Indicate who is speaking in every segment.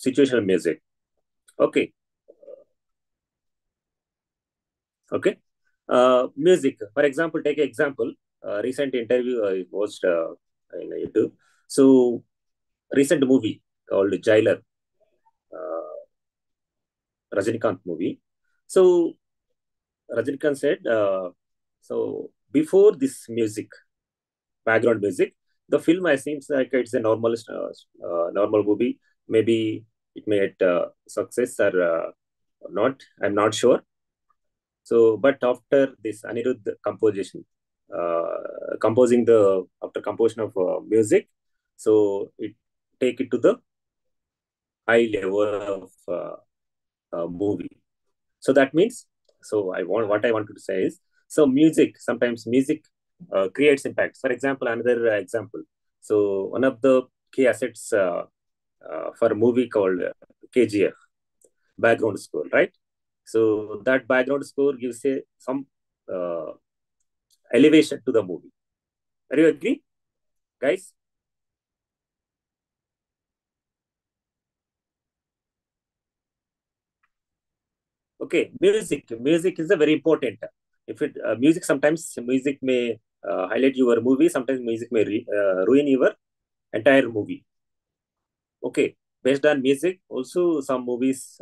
Speaker 1: situational music. Okay. Okay. Music. For example, take an example. Recent interview I watched in YouTube. So recent movie called Jailer, uh, Rajinikanth movie. So Rajinikanth said, so before this music, background music, the film I seems like it's a normal movie. Maybe it made success or not. I'm not sure. So, but after this Anirudh composition, composing the after composition of music, so it take it to the high level of movie. So that means, so I want what I wanted to say is, so music sometimes music creates impact. For example, another example. So one of the key assets for a movie called KGF, background score, right? So that background score gives a some uh, elevation to the movie. Are you agree, guys? Okay, music is a very important. If it music sometimes music may highlight your movie. Sometimes music may ruin your entire movie. Okay, based on music, also some movies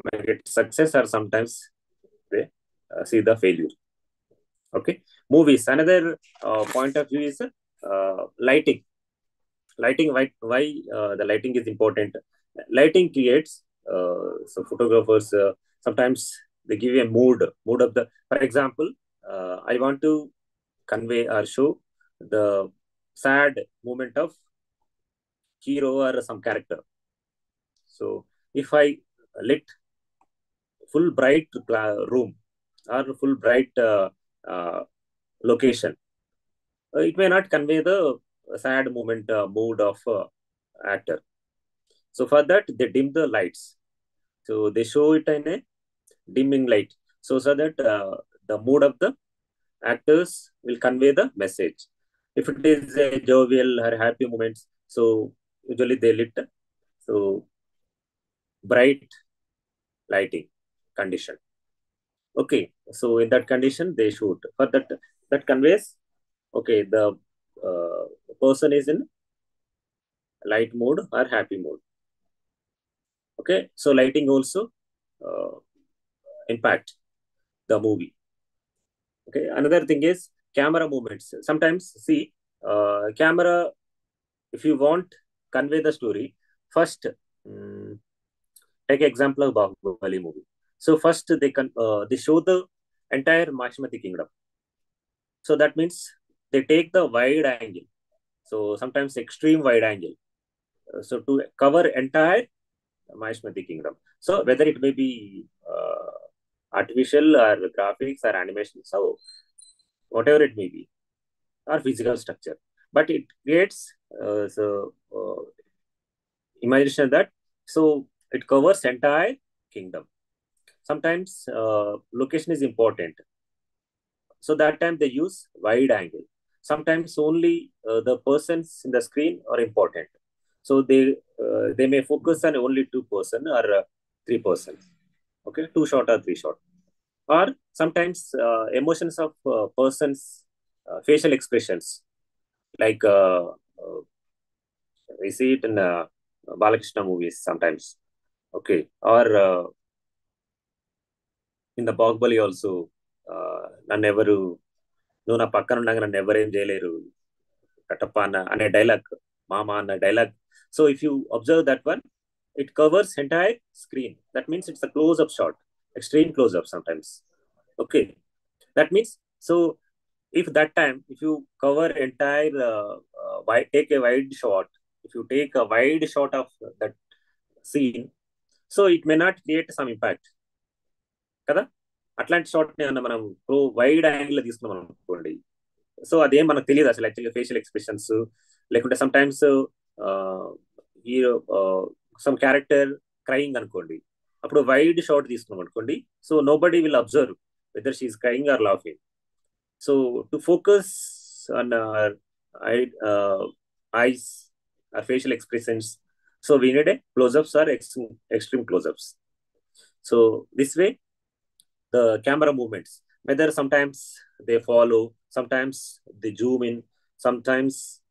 Speaker 1: may get success or sometimes they see the failure. Okay, movies. Another point of view is lighting. Lighting, why the lighting is important? Lighting creates so photographers sometimes they give a mood of the, for example, I want to convey or show the sad moment of hero or some character. So if I lit full bright room or full bright uh, location, it may not convey the sad moment mood of actor. So for that, they dim the lights. So they show it in a dimming light. So that the mood of the actors will convey the message. If it is a jovial or happy moments, so usually they lit so bright lighting condition. Okay, so in that condition they shoot. For that that conveys, okay, the person is in light mode or happy mode. Okay, so lighting also uh, impact the movie. Okay, another thing is camera movements. Sometimes see camera, if you want convey the story, first take example of Bahubali movie. So first they show the entire Mashmati kingdom. So that means they take the wide angle. So sometimes extreme wide angle. So to cover entire Maheshmati kingdom. So whether it may be artificial or graphics or animation, so whatever it may be, or physical structure, but it creates imagination that, so it covers entire kingdom. Sometimes location is important, so that time they use wide angle. Sometimes only the persons in the screen are important, so they may focus on only two-person or three-persons. Okay, two shot or three shot, or sometimes emotions of persons facial expressions, like we see it in Balakrishna movies sometimes. Okay, or in the Bahubali also, నన్నెవరు నువ్వు నా పక్కన ఉండగా నన్ను ఎవరేం చేయలేరు కట్టప్ప అనే dialogue, మామ అన్న dialogue. So if you observe that one, it covers entire screen. That means it's a close up shot, extreme close up sometimes. Okay, that means, so if that time if you cover entire wide, take a wide shot, if you take a wide shot of that scene, so it may not create some impact కదా. అట్లాంటి shot ని మనం wide angle లో తీసుకున్నాం అనుకోండి, so అదేం మనకు తెలియదు అసలు యాక్చువల్గా ఫేషియల్ ఎక్స్ప్రెషన్స్, లేకుంటే sometimes hero some character crying అనుకోండి, అప్పుడు వైడ్ షాట్ తీసుకున్నాం అనుకోండి, so nobody will observe whether she is crying or laughing. So to focus on eyes, our facial expressions, So we need a close-ups or extreme close-ups. So this way, the camera movements, whether sometimes they follow, sometimes they zoom in, sometimes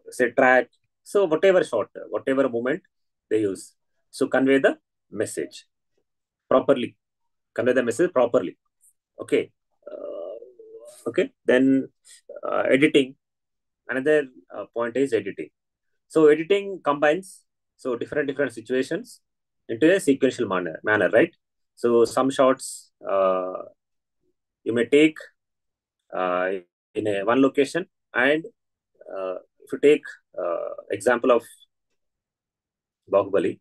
Speaker 1: say track. So whatever shot, whatever movement they use, so convey the message properly. Convey the message properly. Okay. Okay. Then editing. Another point is editing. So editing combines so different situations into a sequential manner, right? So some shots you may take uh, in a one location, and if you take example of Bahubali,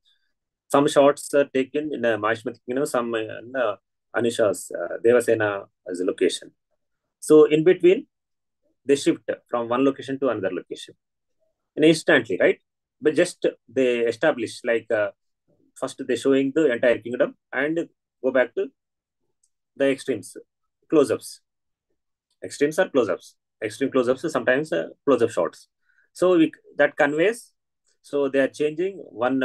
Speaker 1: some shots are taken in a Mahishmati, some in Anisha's Devasena as a location. So in between, they shift from one location to another location and instantly, right? But just they establish like first they showing the entire kingdom and go back to the extremes, close-ups. Extremes are close-ups. Extreme close-ups are sometimes close-up shots. So that conveys. So they are changing one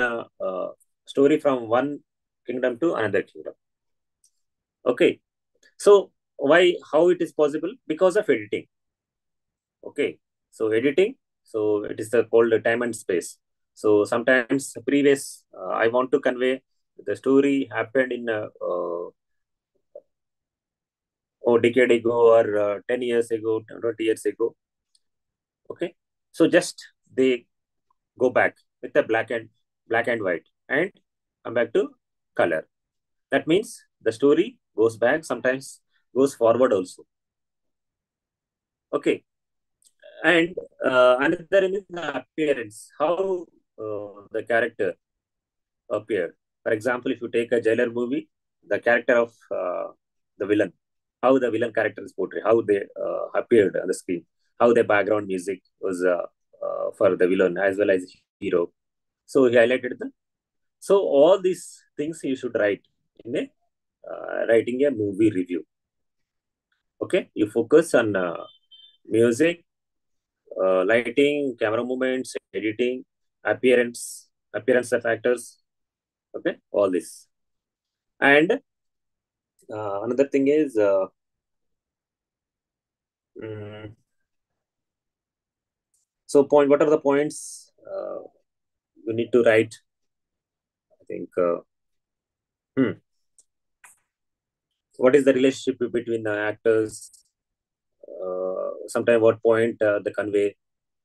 Speaker 1: story from one kingdom to another kingdom. Okay. So why? How it is possible? Because of editing. Okay. So editing. So it is called time and space. So sometimes previous, I want to convey the story happened in decade ago or 10 years ago, 20 years ago. Okay. So just they go back with the black and white and come back to color. That means the story goes back, sometimes goes forward also. Okay. And another is the appearance, how the character appeared. For example, if you take a jailer movie, the character of the villain, how the villain character is portrayed, how they appeared on the screen, how the background music was for the villain as well as hero. So he highlighted the. So all these things you should write in a writing a movie review. Okay, you focus on music, lighting, camera movements, editing, appearance of actors. Okay, all this. And another thing is, mm, so point. What are the points you need to write? I think. What is the relationship between the actors? Sometime what point the convey?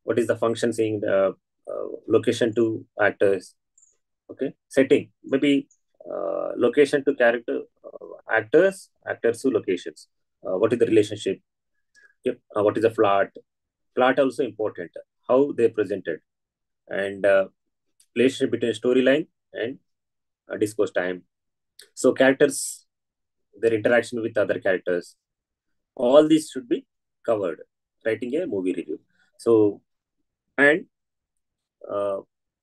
Speaker 1: What is the function seeing the location to actors? Okay, setting maybe location to character, actors to locations. What is the relationship? Yep. What is the plot also important, how they presented, and relationship between storyline and discourse time. So characters, their interaction with other characters, all these should be covered writing a movie review. So, and uh,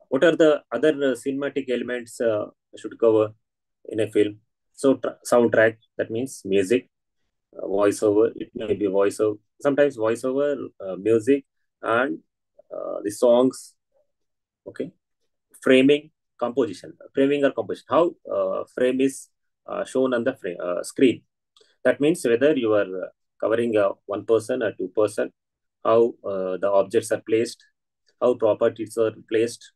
Speaker 1: what are the other cinematic elements should cover in a film? So soundtrack, that means music, voiceover, it may be voiceover, sometimes voiceover, music, and the songs. Okay. Framing, composition, framing or composition, how frame is shown on the screen. That means whether you are covering one person or two person, how the objects are placed, how properties are placed.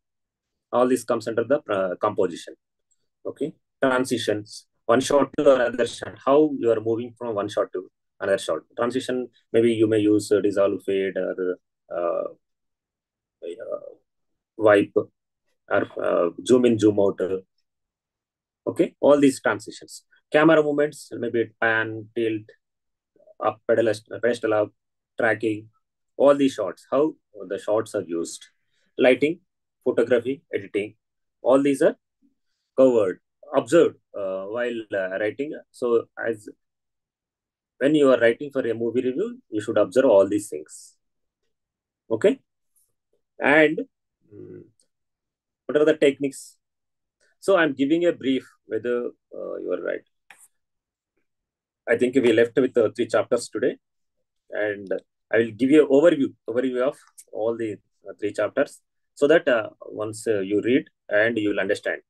Speaker 1: All this comes under the composition. Okay. Transitions, one shot to another shot, how you are moving from one shot to another shot. Transition, maybe you may use dissolve, fade, or wipe, or zoom in, zoom out. Okay, all these transitions. Camera movements, maybe pan, tilt, up, pedestal up, tracking, all these shots, how the shots are used. Lighting, photography, editing, all these are covered, observed while writing. So as when you are writing for a movie review, you should observe all these things. Okay, and what are the techniques? So I'm giving a brief whether you are right. I think we left with 3 chapters today, and I will give you an overview of all the 3 chapters, so that once you read, and you will understand.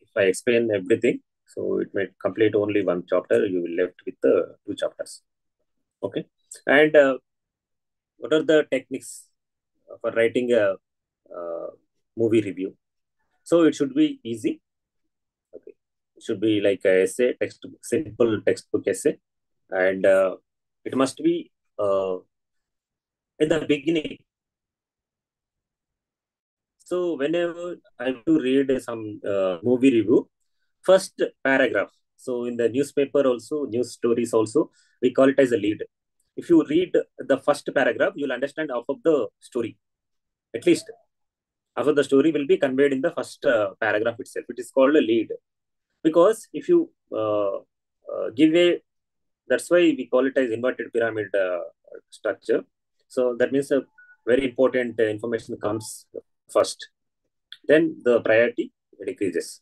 Speaker 1: If I explain everything, so it may complete only one chapter. You will left with the two chapters. Okay. And what are the techniques for writing a uh, movie review? So it should be easy. Okay. It should be like a essay, simple textbook essay, and it must be in the beginning. So whenever I have to read some movie review, first paragraph. So in the newspaper also, news stories also, we call it as a lead. If you read the first paragraph, you'll understand half of the story. At least half of the story will be conveyed in the first paragraph itself. It is called a lead. Because if you give a, that's why we call it as inverted pyramid structure. So that means a very important information comes first, then the priority decreases.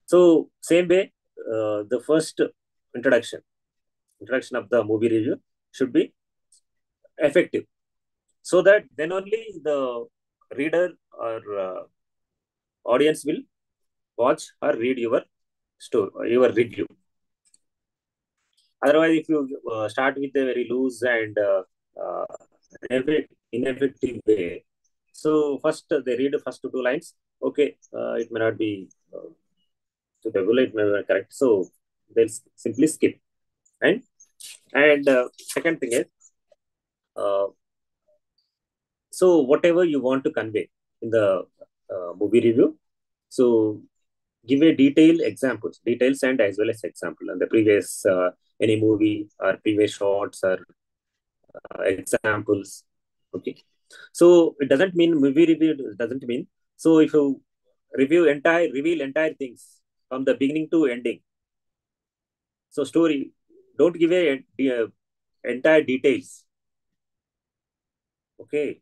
Speaker 1: So same way, the first introduction introduction of the movie review should be effective, so that then only the reader or audience will watch or read your story, your review. Otherwise, if you start with a very loose and uh, ineffective way, so first they read the first two lines. Okay, it may not be suitable. It may be correct. So they'll simply skip. And second thing is, uh, so whatever you want to convey in the movie review, so give a details and as well as example and the previous any movie or previous shots or examples. Okay, so it doesn't mean movie review doesn't mean, so if you reveal entire things from the beginning to ending, so story, don't give a entire details. Okay,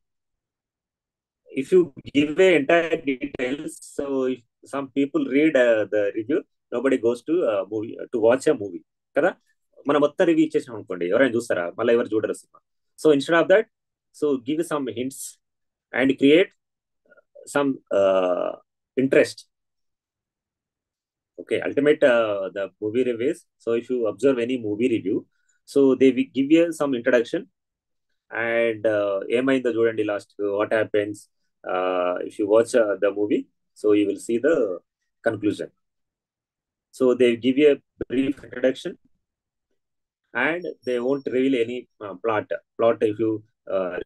Speaker 1: if you give a entire details, so if some people read the review, nobody goes to movie to watch a movie. కదా, మనం మొత్తం review ఇచ్చేసాం అనుకోండి, ఎవరైనా చూస్తారా? మళ్ళీ ఎవరు చూడరు cinema. So instead of that, so give some hints and create some interest. Okay, ultimate the movie reviews. So if you observe any movie review, so they will give you some introduction and ఏమైందో చూడండి last, what happens if you watch the movie, so you will see the conclusion. So they give you a brief introduction and they won't reveal any plot. If you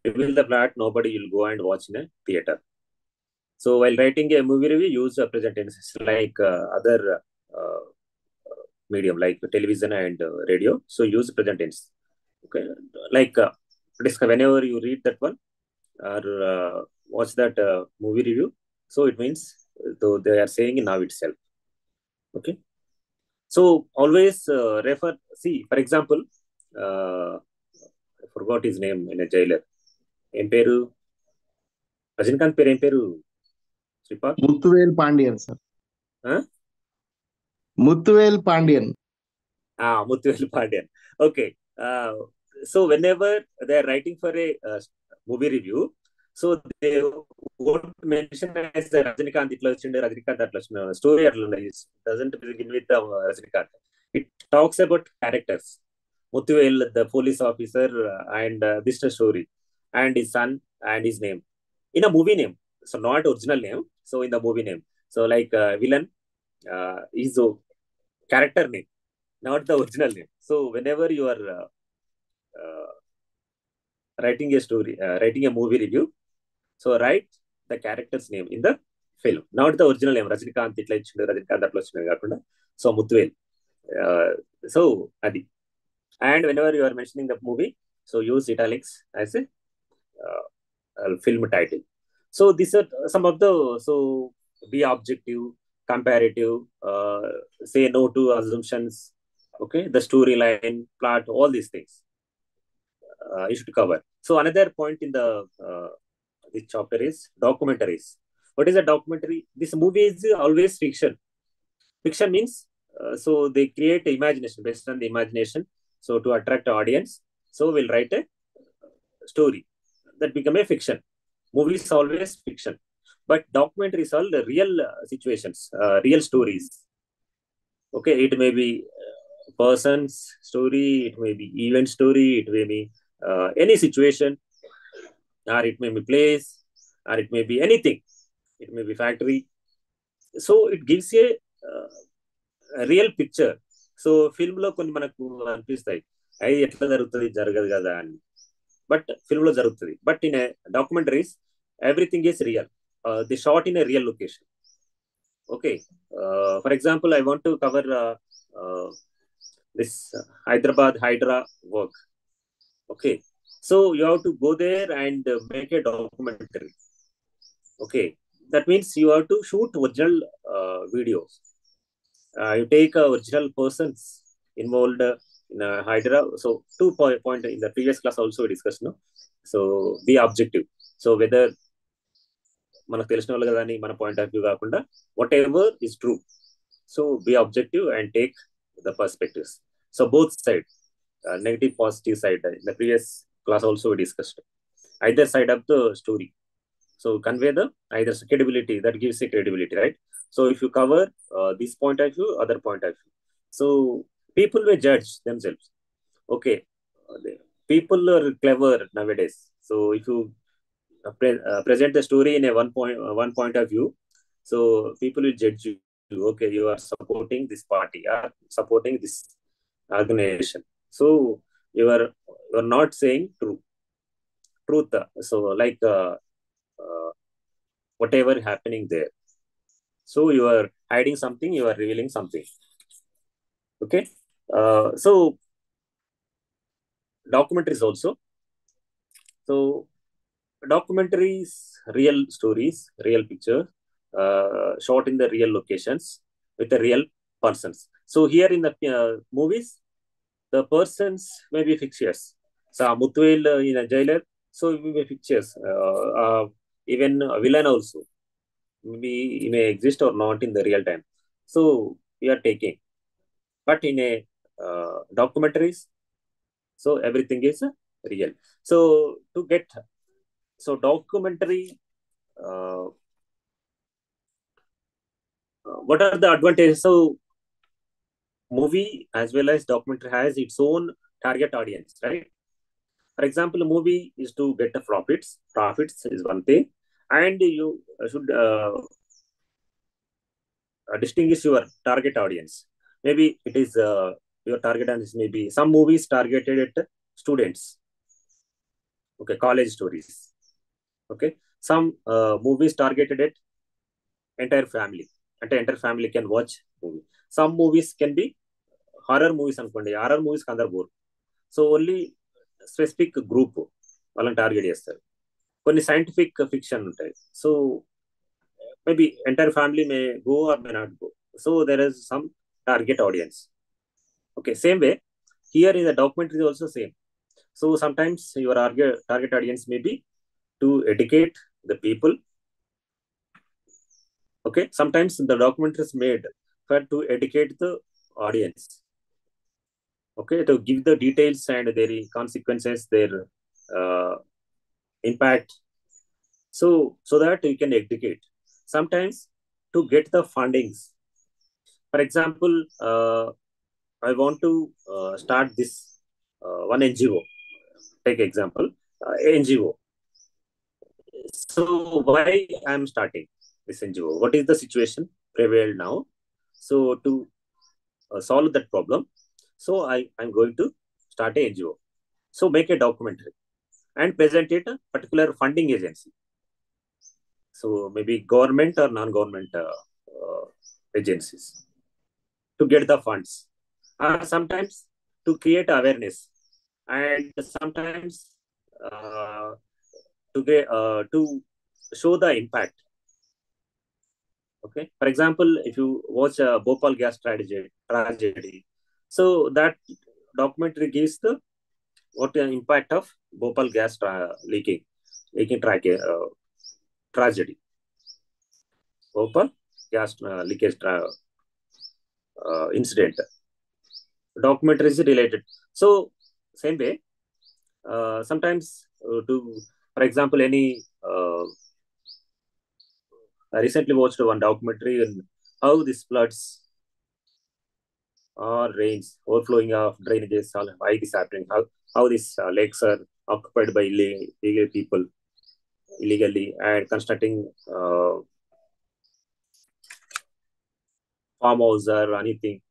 Speaker 1: reveal the plot, nobody will go and watch in a theater. So while writing a movie review, use present tenses like other uh, medium like television and radio. So use present tense. Okay, like whenever you read that one or watch that movie review, so it means though they are saying now itself. Okay, so always refer. See, for example, I forgot his name in a jailer. Em peru Rajinikanth peru em peru? Sripa?
Speaker 2: Muthuvel Pandian, sir.
Speaker 1: Huh?
Speaker 2: Muthuvel Pandian.
Speaker 1: Muthuvel Pandian. Okay. So whenever they are writing for a movie review, so they won't mention as the Rajinikanth itla vachinde, Rajinikanth atla vachina story atla unnadi. It doesn't begin with Rajinikanth. It talks about characters. Muthuvel, the police officer, and this story, and his son and his name in a movie name. So not original name. So in the movie name. So like villain is a character name, not the original name. So whenever you are uh, writing a movie review, so write the character's name in the film, not the original name. Rajinikanth itla ichindi, Rajinikanth atla vachindi kaakunda. So Muthuvel. So adi. And whenever you are mentioning the movie, so use italics as a film title. So these are some of the, so be objective, comparative, say no to assumptions. Okay, the storyline, plot, all these things you should cover. So another point in the this chapter is documentaries. What is a documentary? This movie is always fiction. Fiction means so they create imagination, based on the imagination, so to attract audience, so we'll write a story that become a fiction. Movie is always fiction, But documentaries are the real situations, real stories. Okay, it may be person's story, it may be event story, it may be any situation, or it may be place, or it may be anything. It may be factory. So it gives a real picture. So film లో కొన్ని మనకు అనిపిస్తాయి, అవి ఎట్లా జరుగుతుంది, జరగదు కదా అని. బట్ ఫిల్మ్ లో జరుగుతుంది. But in documentaries everything is real. The shot in a real location. Okay, for example I want to cover this Hyderabad Hydra work. Okay, so you have to go there and make a documentary. Okay, that means you have to shoot original videos. You take original persons involved in Hydra. So point in the previous class also we discussed, no? So be objective. So whether మనకు తెలిసిన వాళ్ళు కదా అని మన point of view కాకుండా whatever is true. So be objective and take the perspectives. So both side, negative positive side, in the previous class also we discussed either side of the story. So convey the either credibility, that gives a credibility, right? So if you cover this point of view, other point of view, so people will judge themselves. Okay, people are clever nowadays. So if you present the story in a one point of view, so people will judge you. Okay, you are supporting this party or supporting this organization. So you are not saying truth. So like whatever happening there. So you are hiding something, you are revealing something. Okay. So documentaries also. So documentaries, real stories, real picture, shot in the real locations with the real persons. So here in the movies, the persons may be fictitious. So Muthuel in a jailer, so it may be fictitious. Even a villain also, maybe he may exist or not in the real time. So we are taking. But in a documentaries, so everything is real. So to get, so documentary, uh, what are the advantages? So movie as well as documentary has its own target audience, right? For example, a movie is to get the profits. Profits is one thing, and you should distinguish your target audience. Maybe it is your target audience. Maybe some movies targeted at students. Okay, college stories. Okay, some movies targeted at entire family. And entire family can watch movie. Some movies can be horror movies. Horror movies can bore. So only specific group వాళ్ళని target చేస్తారు. కొన్ని scientific fiction ఉంటాయి. So maybe entire family may go or may not go. So there is some target audience. Okay, same way here in the documentary also same. So sometimes your target audience may be to educate the people. Okay, sometimes the documentary is made for to educate the audience. Okay, to give the details and their consequences, their uh, impact, so that you can educate. Sometimes to get the fundings. For example, I want to start this one NGO. Take example, NGO. So why I'm starting this NGO? What is the situation prevailed now? So to solve that problem, so I'm going to start a NGO. So make a documentary and present it a particular funding agency. So maybe government or non-government agencies to get the funds. Sometimes to create awareness, and sometimes uh, to show the impact. Okay, for example, if you watch Bhopal gas tragedy, so that documentary gives the what the impact of Bhopal gas leaking tragedy. Bhopal gas leakage incident. Documentary is related. So same way, sometimes to, for example, any I recently watched one documentary on how these floods or rains, overflowing of drainages, why this happening, how these lakes are occupied by illegal people illegally and constructing farmhouse or anything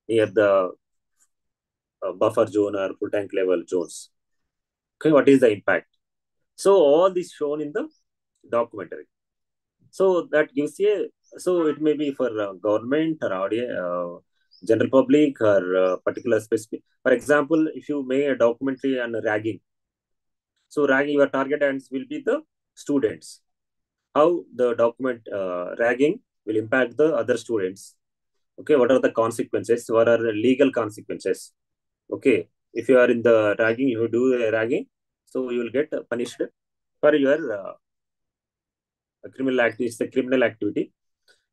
Speaker 1: near the buffer zone or full tank level zones. Okay, what is the impact? So all this shown in the documentary. So that gives you so it may be for government or audience, general public or particular specific. For example, if you make a documentary on ragging, so ragging your target audience will be the students. How the document ragging will impact the other students. Okay, what are the consequences? What are the legal consequences? Okay, if you are in the ragging, you do ragging, so you will get punished for your criminal activity. It's a criminal activity,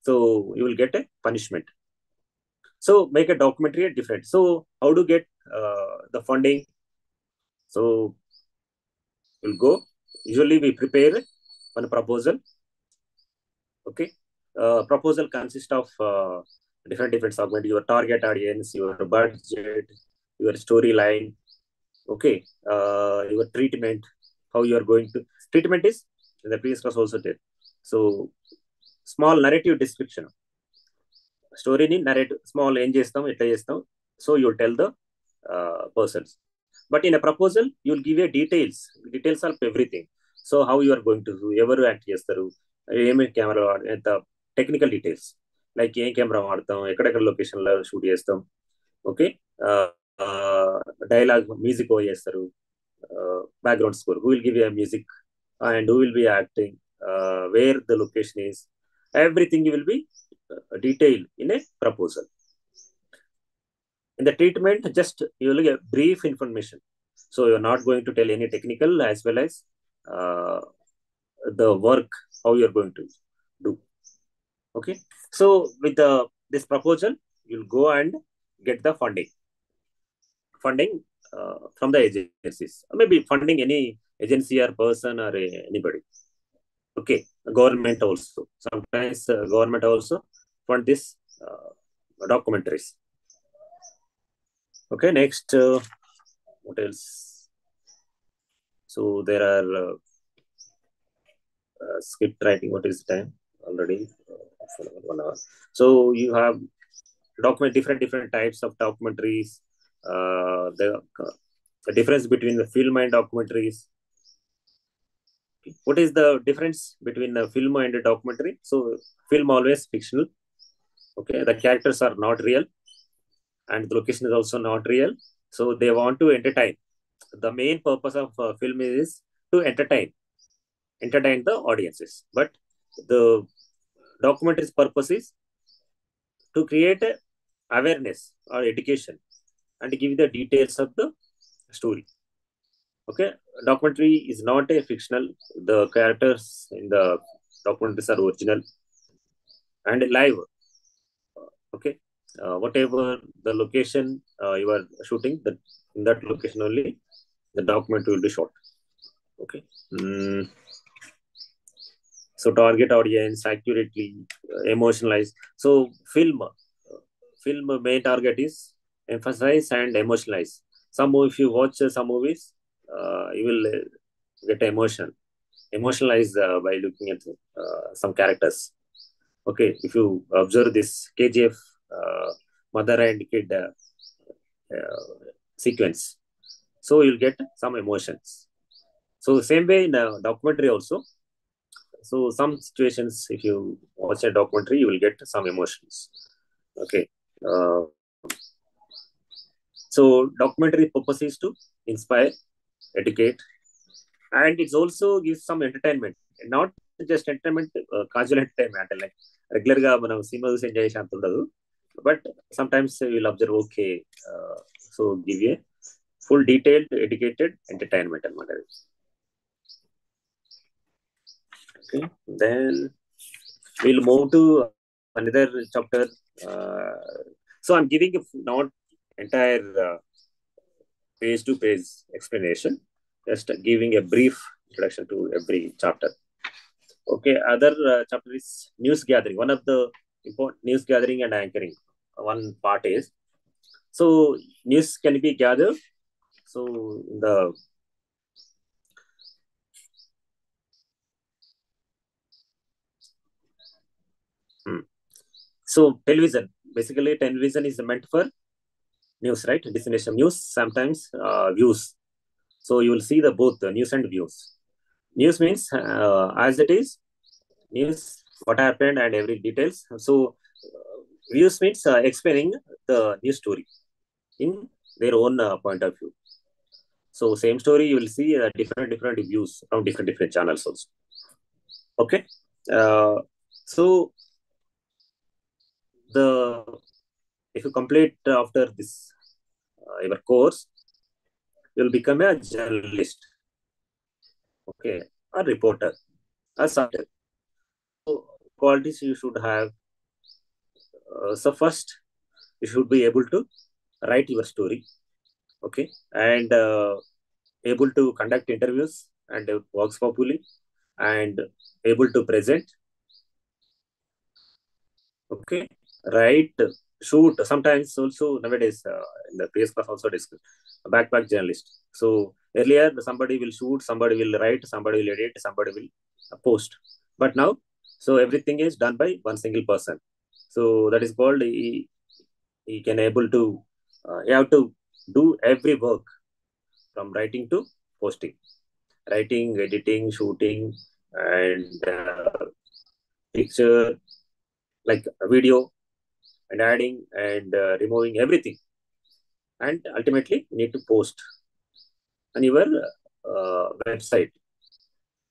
Speaker 1: so you will get a punishment. So make a documentary different. So how to get the funding? So we'll go. Usually we prepare one proposal. Okay, proposal consists of different segment. Your target audience, your budget, your storyline. Okay, your treatment. How you are going to treatment is in the previous class also did. So small narrative description. స్టోరీని narrate small ఏం చేస్తాం ఎట్లా చేస్తాం so you'll tell the persons but in a proposal you'll give a details of everything so how you are going to ఎవరు act చేస్తారు ఏమేమి camera ఎంత technical details like ఏం కెమెరా వాడతాం ఎక్కడెక్కడ లొకేషన్లో షూట్ చేస్తాం ఓకే డైలాగ్ మ్యూజిక్ చేస్తారు background score who will give a music and who will be acting where the location is everything will be detailed in a proposal. In the treatment, just you will get brief information. So you're not going to tell any technical as well as uh, the work, how you're going to do. Okay. So with this proposal, you'll go and get the funding from the agencies. Maybe funding any agency or person or anybody. Okay, government also sometimes government also fund this documentaries. Okay, next what else? So there are script writing. What is the time already? 1 hour. So you have different types of documentaries. The difference between the film and documentaries. What is the difference between a film and a documentary? So film always fictional. Okay, the characters are not real and the location is also not real, so they want to entertain. The main purpose of film is to entertain the audiences, but the documentary's purpose is to create a awareness or education and give the details of the story. Okay, documentary is not a fictional. The characters in the documentaries are original and live. Okay, whatever the location you are shooting, that in that location only the document will be shot. Okay. So target audience accurately, emotionalize. So film main target is emphasize and emotionalize. If you watch some movies, you will get emotionalized by looking at some characters. Okay, if you observe this KGF mother and kid sequence, so you'll get some emotions. So same way in a documentary also. So some situations, if you watch a documentary, you will get some emotions. Okay. uh, so documentary purpose is to inspire, educate, and it also gives some entertainment. Not just entertainment, casual entertainment అంటే like regular గా మనం cinema చూసి enjoy చేసే అంత ఉండదు, but sometimes will observe okay. So give a full detailed educated entertainment అనమాట. Okay, then we'll move to another chapter. So I'm giving not entire page to page explanation, just giving a brief introduction to every chapter. Okay, other chapter is news gathering. One of the important news gathering and anchoring. One part is so news can be gathered. So in the hmm. So television, basically television is meant for news, right? Destination news, sometimes views. So you will see the both the news and views. News means as it is news, what happened and every details. So views means explaining the news story in their own point of view. So same story you will see different views from different channels also. Okay. Uh, so the if you complete after this your course, you'll become a journalist. Okay, a reporter, a subject. So qualities you should have. So first, you should be able to write your story. Okay, and able to conduct interviews and works properly and able to present. Okay, right. Shoot. Sometimes also nowadays in the previous class also discussed backpack journalist. So earlier somebody will shoot, somebody will write, somebody will edit, somebody will post. But now, so everything is done by one single person. So that is called he can able to you have to do every work from writing to posting, writing, editing, shooting, and picture like a video and adding and removing everything, and ultimately you need to post on your website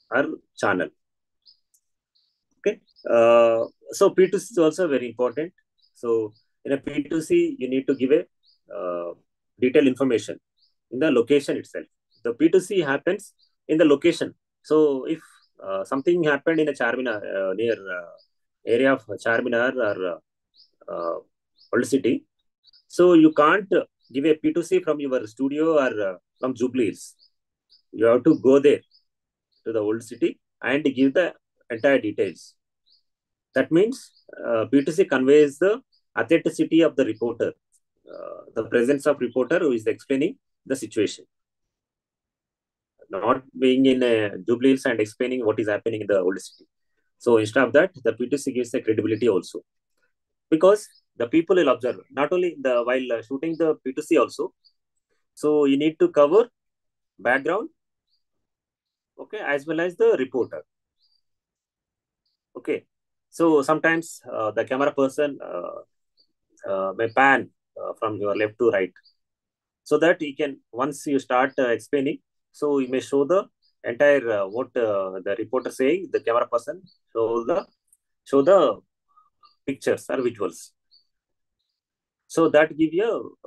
Speaker 1: or channel. Okay. So P2C is also very important. So in a P2C, you need to give a detailed information in the location itself. The P2C happens in the location. So if something happened in a Charminar near area of Charminar or Old City, so you can't give a P2C from your studio or from Jubilees. You have to go there to the old city and give the entire details. That means P2C conveys the authenticity of the reporter, the presence of reporter who is explaining the situation, not being in a Jubilees and explaining what is happening in the old city. So instead of that, the P2C gives the credibility also because the people will observe not only the while shooting the P2C also. So you need to cover background, okay, as well as the reporter. Okay, so sometimes the camera person may pan from your left to right, so that you can once you start explaining, so you may show the entire what the reporter saying. The camera person show the pictures or visuals, so that give you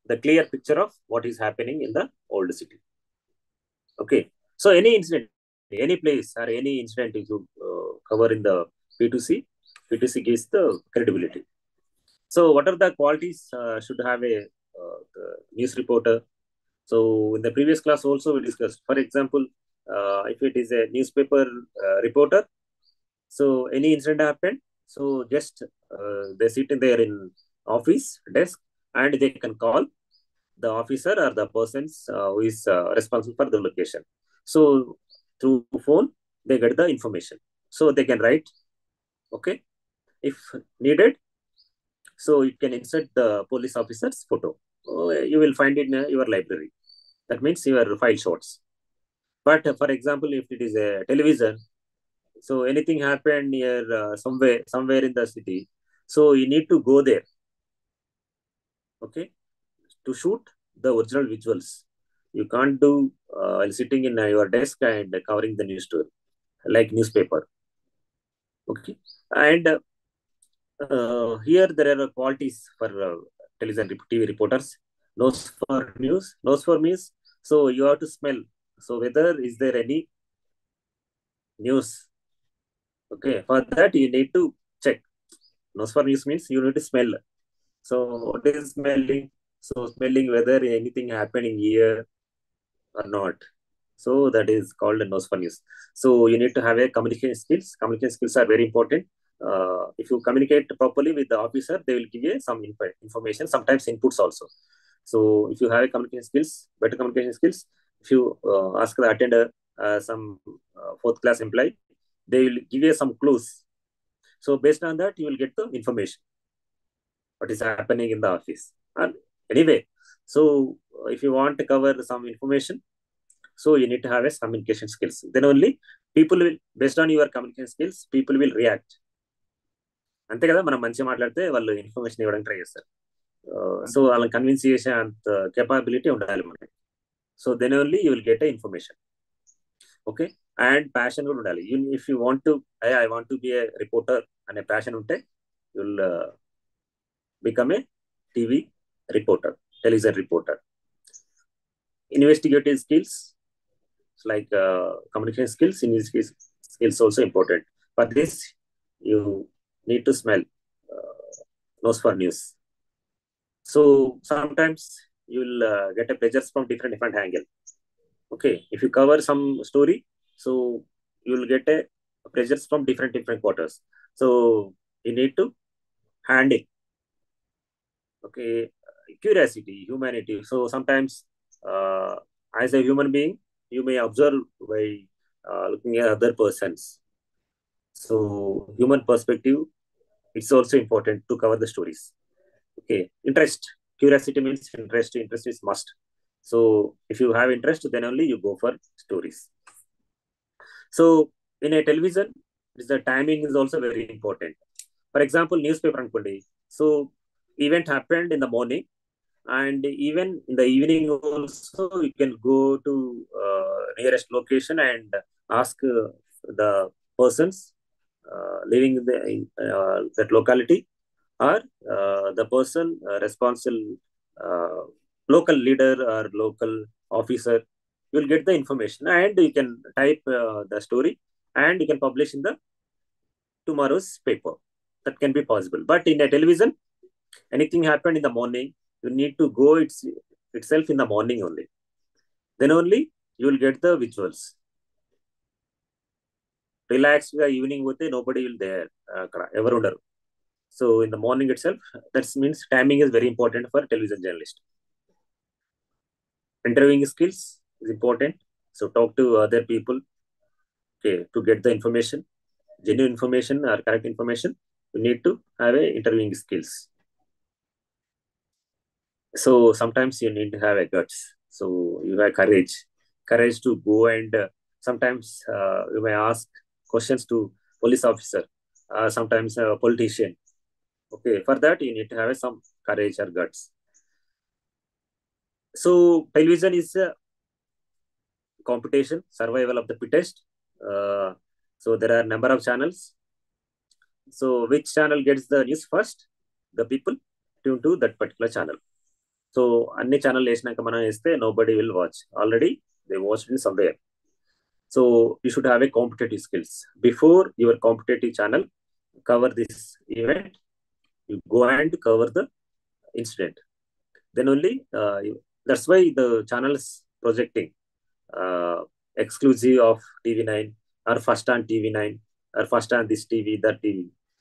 Speaker 1: the clear picture of what is happening in the old city. Okay, so any incident, any place or any incident you cover in the P2C, P2C gives the credibility. So, what are the qualities should have a the news reporter? So, in the previous class also we discussed. For example, if it is a newspaper reporter, so any incident happened, so just they sit in there in office desk and they can call the officer or the persons who is responsible for the location. So through phone they get the information. So they can write. Okay, if needed, so you can insert the police officer's photo. You will find it in your library. That means your file shorts. But for example, if it is a television, so anything happened near somewhere in the city, so you need to go there, okay, to shoot the original visuals. You can't do while sitting in your desk and covering the news story like newspaper. Okay, and here there are qualities for television TV reporters. Nose for news, nose for news. So you have to smell. So whether is there any news? Okay, for that you need to check. Nose for news means you need to smell. So what is smelling? So smelling whether anything happening here or not. So that is called a nose for news. So you need to have a communication skills. Communication skills are very important. If you communicate properly with the officer, they will give you some information, sometimes inputs also. So if you have a communication skills, better communication skills, if you ask the attender, some fourth class employee, they will give you some clues. So based on that, you will get the information what is happening in the office. And anyway, so if you want to cover some information, so you need to have a communication skills. Then only people will, based on your communication skills, people will react. అంతే కదా, మనం మంచిగా మాట్లాడితే వాళ్ళు information ఇవ్వడానికి try చేస్తారు. So వాళ్ళని convince చేసే అంత కెపాబిలిటీ ఉండాలి మనకి. So then only you will get a information. Okay, and passion కూడా ఉండాలి. If you want to, I want to be a reporter అనే ప్యాషన్ ఉంటే you will become a TV reporter, television reporter. Investigative skills like communication skills, investigation skills also important. For this, you need to smell nose for news. So sometimes you will get a pleasures from different angle. Okay, if you cover some story, so you will get a pleasures from different quarters. So you need to handle. Okay, curiosity, humanity. So sometimes as a human being, you may observe by looking at other persons. So human perspective, it's also important to cover the stories. Okay, interest, curiosity means interest. Interest is must. So if you have interest, then only you go for stories. So in a television, the timing is also very important. For example, newspaper ankondi. So event happened in the morning, and even in the evening also you can go to nearest location and ask the persons living in that locality, or the person responsible, uh, local leader or local officer. You will get the information and you can type the story and you can publish in the tomorrow's paper. That can be possible. But in a television, anything happened in the morning, you need to go itself in the morning only. Then only you will get the visuals. Relaxed evening పోతే nobody will there అక్కడ ఎవరు ఉండరు. So in the morning itself, that means timing is very important for television journalist. Interviewing skills is important. So talk to other people, okay, to get the information, genuine information or correct information. You need to have a interviewing skills. So sometimes you need to have a guts. So you have courage to go and sometimes you may ask questions to police officer, sometimes a politician. Okay, for that you need to have some courage or guts. So television is a competition, survival of the fittest. So there are number of channels. So which channel gets the news first, the people tune to that particular channel. So అన్ని channel వేసినాక మనం వేస్తే nobody will watch. Already they watched in somewhere. So you should have a competitive skills. Before your competitive channel cover this event, you go and cover the incident. Then only that's why the channels projecting uh, exclusive of TV9 or first on TV9 or first on this TV, that TV.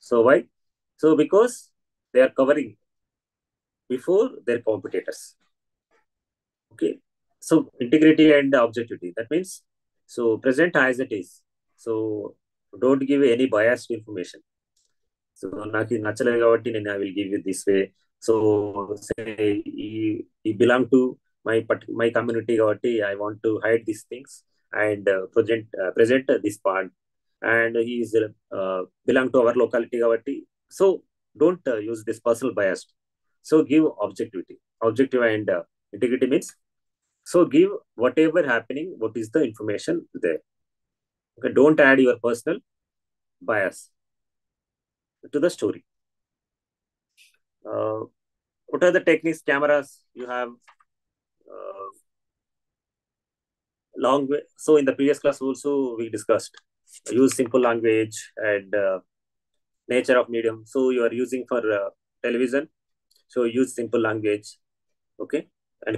Speaker 1: So why? So because they are covering before their competitors. Okay. So integrity and objectivity. That means so present as it is. So don't give any biased information. So నాకు ఇది నచ్చలేదు కాబట్టి నేను I will give you this way. So ఈ belong to my community కాబట్టి I want to hide these things and present this part, and he is belong to our locality కాబట్టి so don't use this personal bias. So give objectivity, objective and integrity means so give whatever happening, what is the information there. Okay, don't add your personal bias to the story. What are the techniques, cameras you have? uh, Long way. So in the previous class also we discussed use simple language and nature of medium. So you are using for television, so use simple language, okay, and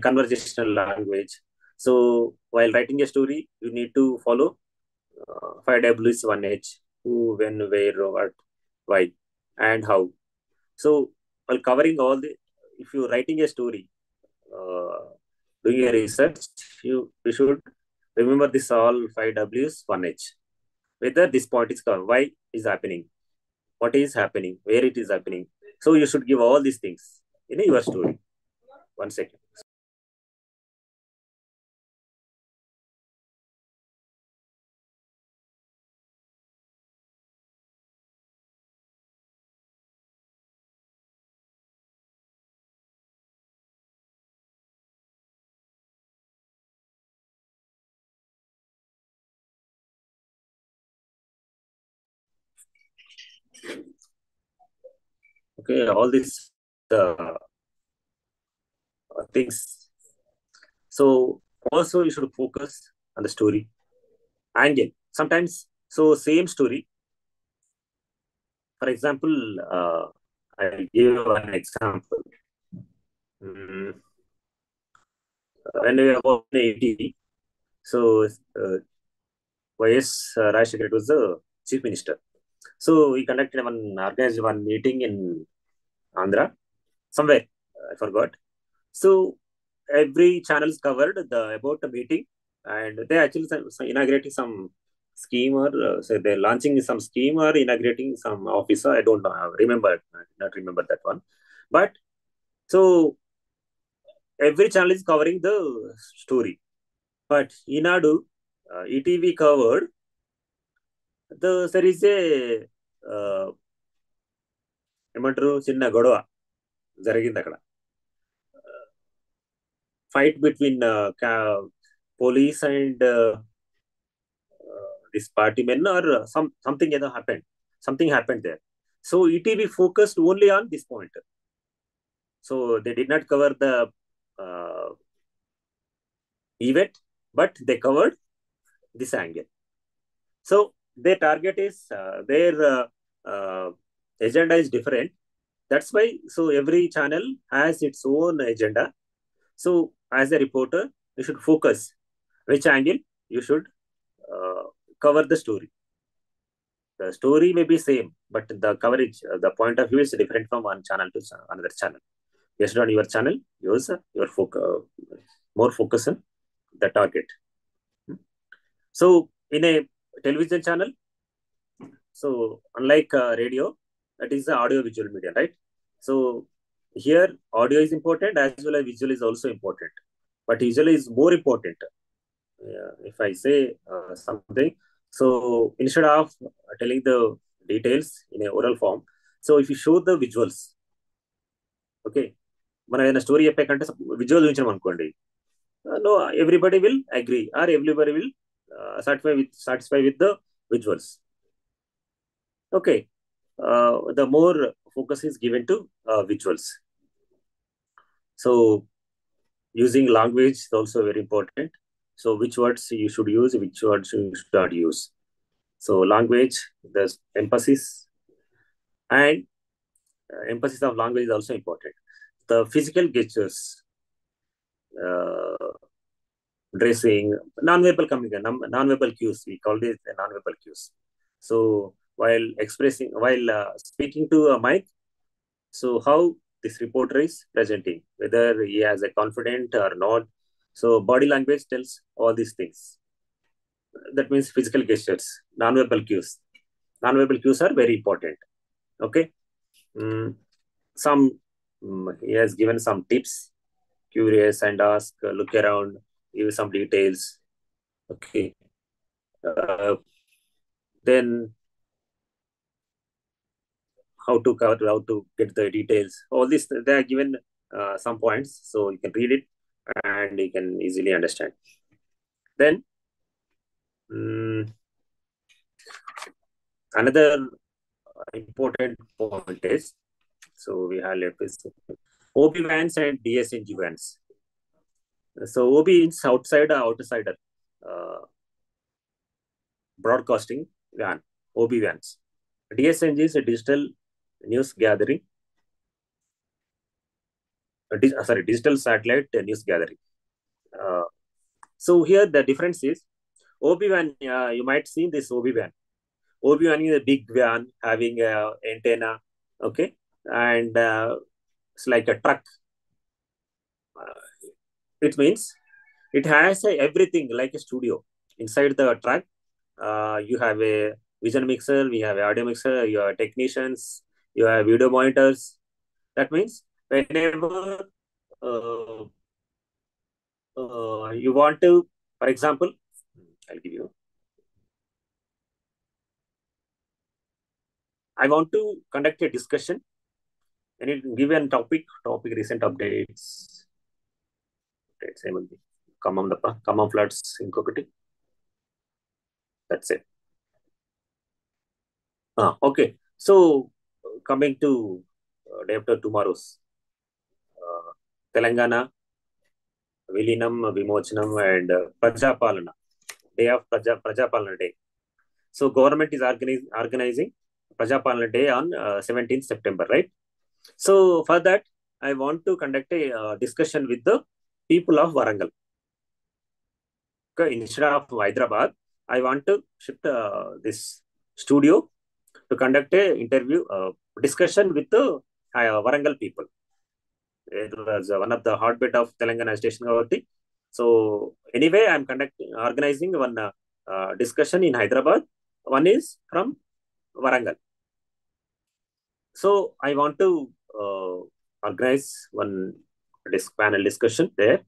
Speaker 1: conversational language. So while writing a story, you need to follow 5Ws 1H: who, when, where, what, why, and how. So while covering all the, if you're writing a story, uh, doing a research, you should remember this all 5Ws 1H. Whether this point is covered, why is happening, what is happening, where it is happening. So you should give all these things in your story. 1 second. Okay, all these uh, things. So also you should focus on the story angle. Sometimes, so same story. For example, I'll give an example. Mm, when we were watching ATV, so YS Rajశేఖర్ was the chief minister. So he conducted organized one meeting in Andhra, somewhere, I forgot. So every channels covered the about the meeting, and they actually inaugurating some scheme, or so they're launching some scheme or inaugurating some officer. I don't know. I remember, I did not remember that one. But so every channel is covering the story. But Inadu, ETV covered there is a ఏమంటారు చిన్న గొడవ జరిగింది అక్కడ, fight between police and this party men, or something either happened. Something happened there. So ETV focused only on this point. So they did not cover the uh, event, but they covered this angle. So their target is their agenda is different. That's why. So every channel has its own agenda. So as a reporter, you should focus which angle you should uh, cover the story. The story may be same, but the coverage, the point of view is different from one channel to another channel. Based on your channel, use your more focus on the target. So in a television channel, so unlike radio, that is the audio visual media, right? So here audio is important as well as visual is also important, but visual is more important. If I say something, so instead of telling the details in a oral form, so if you show the visuals, okay, మనం ఏదైనా story చెప్పాకంటే visual చూపించడం అనుకోండి, no, everybody will agree, or everybody will satisfy with the visuals. Okay, the more focus is given to visuals. So using language is also very important. So which words you should use, which words you should not use. So language, the emphasis, and emphasis of language is also important. The physical gestures, uh, dressing, non-verbal communication, non-verbal cues. We call this the non-verbal cues. So while expressing, while speaking to a mic, so how this reporter is presenting, whether he has a confident or not. So body language tells all these things. That means physical gestures, non-verbal cues. Non-verbal cues are very important. Okay. Mm, some he has given some tips. Curious and ask, look around, give some details. Okay. Uh, then how to cover, how to get the details. All this they are given some points, so you can read it and you can easily understand. Then another important point is, so we have left is OB vans and DSNG vans. So OB is outsider uh, broadcasting van, OB vans. DSNG is a digital news gathering, digital satellite news gathering. Uh, So here the difference is OB van. You might see this OB van. OB van is a big van having a antenna. Okay, and it's like a truck. It means it has everything like a studio inside the truck. You have a vision mixer, we have a audio mixer, you have technicians, you have video monitors. That means whenever uh, you want to, for example, I'll give you. I want to conduct a discussion and it give a topic recent updates. ఏముంది ఖమ్మం తప్ప Khammam floods ఇంకొకటి that's it okay so coming to day after tomorrow's Telangana విలీనం విమోచనం and Prajapalana day of Prajapalana day so government is organizing Prajapalana day on 17th September, right? So for that I want to conduct a discussion with the people of Warangal. Okay, instead of Hyderabad I want to shift this studio to conduct a interview discussion with the Warangal people. It was one of the hotbed of Telangana station Gavati. So anyway, I'm organizing one discussion in Hyderabad. One is from Warangal. So I want to organize one panel discussion there.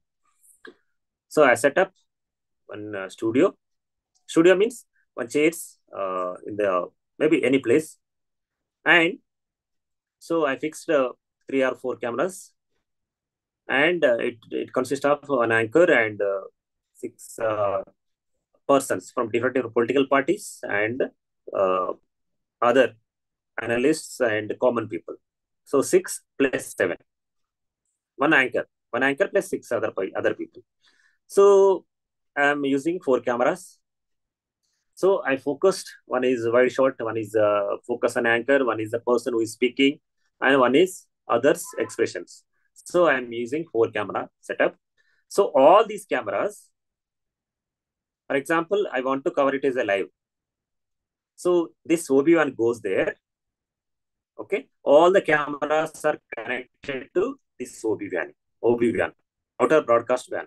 Speaker 1: So I set up one studio. Studio means one chairs in the maybe any place, and so I fixed 3 or 4 cameras, and it consists of an anchor and 6 persons from different political parties and uh, other analysts and common people. So 6 plus 7, one anchor plus 6 other people. So I'm using 4 cameras. So I focused. One is wide shot, one is focus on anchor, one is the person who is speaking, and one is others expressions. So I'm using 4 camera setup. So all these cameras, for example, I want to cover it as a live. So this OB1 goes there. Okay, all the cameras are connected to this OB1, outer broadcast van.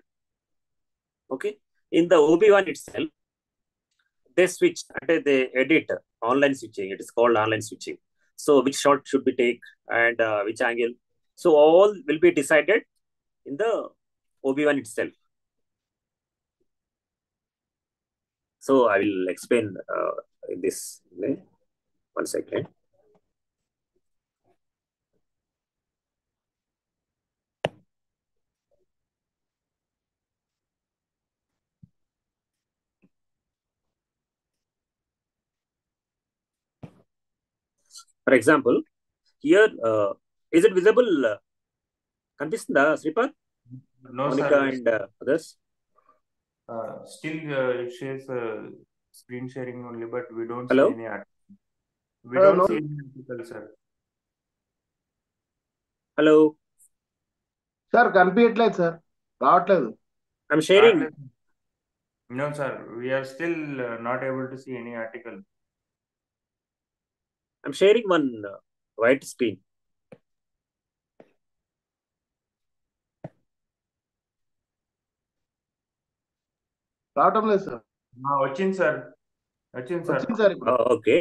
Speaker 1: Okay, in the OB1 itself, they switch and they edit online switching. It is called online switching. So which shot should be take and which angle. So all will be decided in the OB1 itself. So I will explain in this. One second. For example, here is it visible? Kanipistunda Sripad,
Speaker 3: No,
Speaker 1: Monica,
Speaker 3: sir.
Speaker 1: and others?
Speaker 3: Still, it shares screen sharing only, but we don't
Speaker 1: Hello?
Speaker 3: see any article. We don't
Speaker 2: no.
Speaker 3: see any article, sir.
Speaker 1: Hello.
Speaker 2: Sir కనిపించట్లేదు sir, రావట్లేదు.
Speaker 1: I'm sharing.
Speaker 3: No, sir. We are still not able to see any article.
Speaker 1: I'm sharing one white screen.
Speaker 2: రావటం లేదు sir.
Speaker 3: వచ్చింది sir. వచ్చింది sir.
Speaker 2: వచ్చింది sir ఇప్పుడు.
Speaker 1: Okay.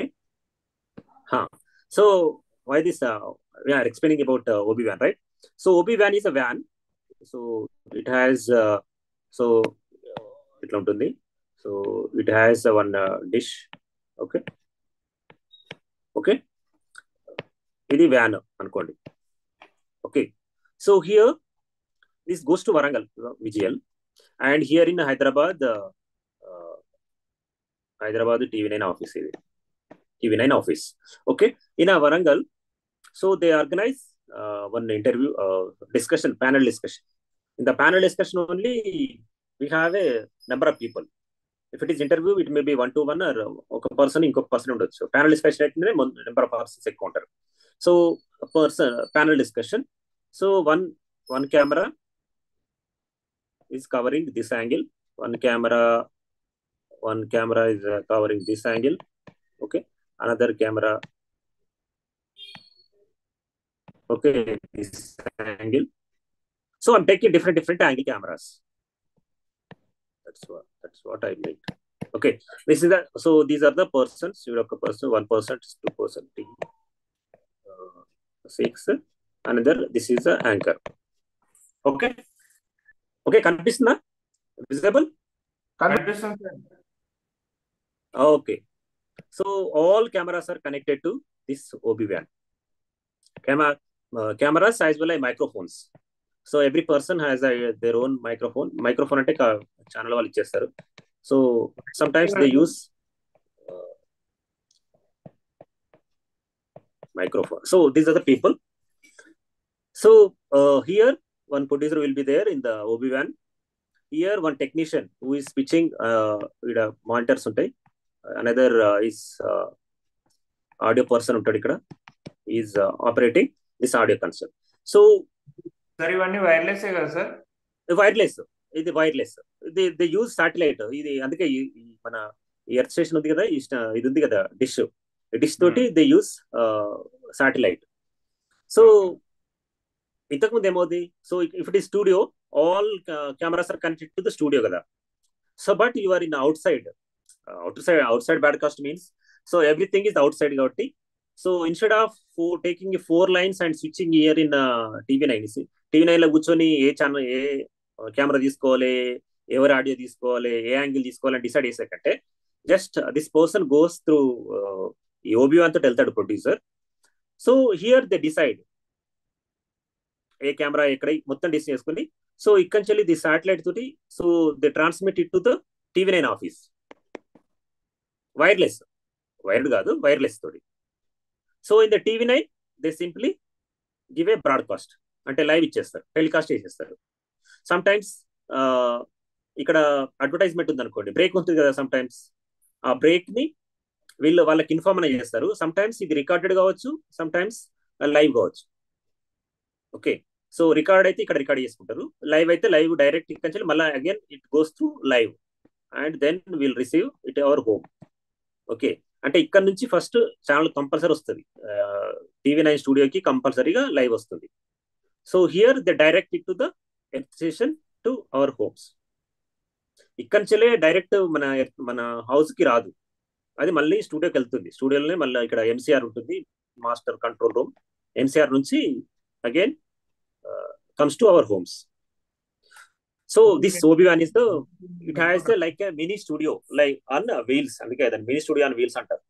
Speaker 1: So why this? We are explaining about OB van, right? So OB van is a van. So it has so it ఉంటుంది. So it has one dish. Okay. Okay. ఇది van అనుకోండి. Okay. So here this goes to Warangal, VGL, and here in Hyderabad, Hyderabad TV9 office. TV9 office. Okay. In a Warangal, so they organize one interview, discussion, panel discussion. In the panel discussion only, we have a number of people. If it is interview, it may be 1-to-1 or ఒక person ఇంకొక person ఉండొచ్చు. Panel discussion అయితే number of persons ఎక్కువ ఉంటారు. So panel discussion. So one camera is covering this angle, one camera is covering this angle. Okay, another camera, okay, this angle. So I'm taking different angle cameras. That's what I meant. Okay, this is the, so these are the persons. You have a person, one person, two person, six, another, this is the anchor. Okay, okay, కనిపిస్తుందా, visible?
Speaker 3: కనిపిస్తుంది sir.
Speaker 1: Okay, so all cameras are connected to this OB-WAN. Cameras as well as microphones. So every person has their own microphone అంటే channel వాళ్ళు ఇచ్చేస్తారు. So sometimes they use microphone. So these are the people. So here one producer will be there in the OB-WAN. Here one technician who is switching monitors ఉంటాయి. Another is audio person ఉంటాడు ఇక్కడ, is operating this audio console. So
Speaker 3: sir ఇవన్నీ wireless కదా sir?
Speaker 1: Wireless, ఇది wireless. They use satellite. ఇది అందుకే మన earth station ఉంది కదా, ఇది ఉంది కదా డిష్ తోటి దే యూజ్ సాటిలైట్. సో ఇంతకుముందు ఏమవుతుంది, సో ఇఫ్ ఇట్ ఈ studio, all cameras are connected to the studio కదా. So but you are in outside broadcast means, so everything is outside కాబట్టి, so instead of taking 4 lines and switching here in TV nine లో కూర్చొని ఏ channel, ఏ camera తీసుకోవాలి, ఎవరి audio తీసుకోవాలి, ఏ angle తీసుకోవాలని decide చేసే కంటే, just this person goes through ఈ OB-WAN తోటి వెళ్తాడు producer. So here they decide A camera ఎక్కడ మొత్తం డిసైడ్ చేసుకుని, సో ఇక్కడి నుంచి ది సాటిలైట్ తోటి, so they transmit it to the TV9 office. Wireless, wired కాదు, వైర్లెస్ తోటి. So in the TV9 they simply give a broadcast, అంటే live ఇచ్చేస్తారు, టెలికాస్ట్ చేసేస్తారు. సమ్ టైమ్స్ ఇక్కడ అడ్వర్టైజ్మెంట్ ఉంది అనుకోండి, బ్రేక్ ఉంటుంది కదా, సమ్ టైమ్స్ ఆ బ్రేక్ ని వాళ్ళకి ఇన్ఫార్మ్ అనేది చేస్తారు. సమ్ టైమ్స్ ఇది రికార్డెడ్ కావచ్చు, సమ్ టైమ్స్ లైవ్ కావచ్చు. ఓకే, సో రికార్డ్ అయితే ఇక్కడ రికార్డ్ చేసుకుంటారు, లైవ్ అయితే లైవ్ డైరెక్ట్ ఇక్కడ నుంచి మళ్ళీ again it goes to live and then will receive it our home. Okay, అంటే ఇక్కడ నుంచి ఫస్ట్ ఛానల్ కంపల్సరీ వస్తుంది, టీవీ9 స్టూడియోకి కంపల్సరీగా లైవ్ వస్తుంది. So here the direct it to the earth station to our homes. ఇక్కడి నుంచే డైరెక్ట్ మన హౌస్ కి రాదు, అది మళ్ళీ స్టూడియోకి వెళ్తుంది. స్టూడియోలోనే మళ్ళీ ఇక్కడ ఎంసీఆర్ ఉంటుంది, మాస్టర్ కంట్రోల్ రూమ్. ఎంసీఆర్ నుంచి again comes to our homes. So this OB-WAN is it has like a mini studio like on wheels, అందుకే దాన్ని మినీ స్టూడియో ఆన్ వీల్స్ అంటారు.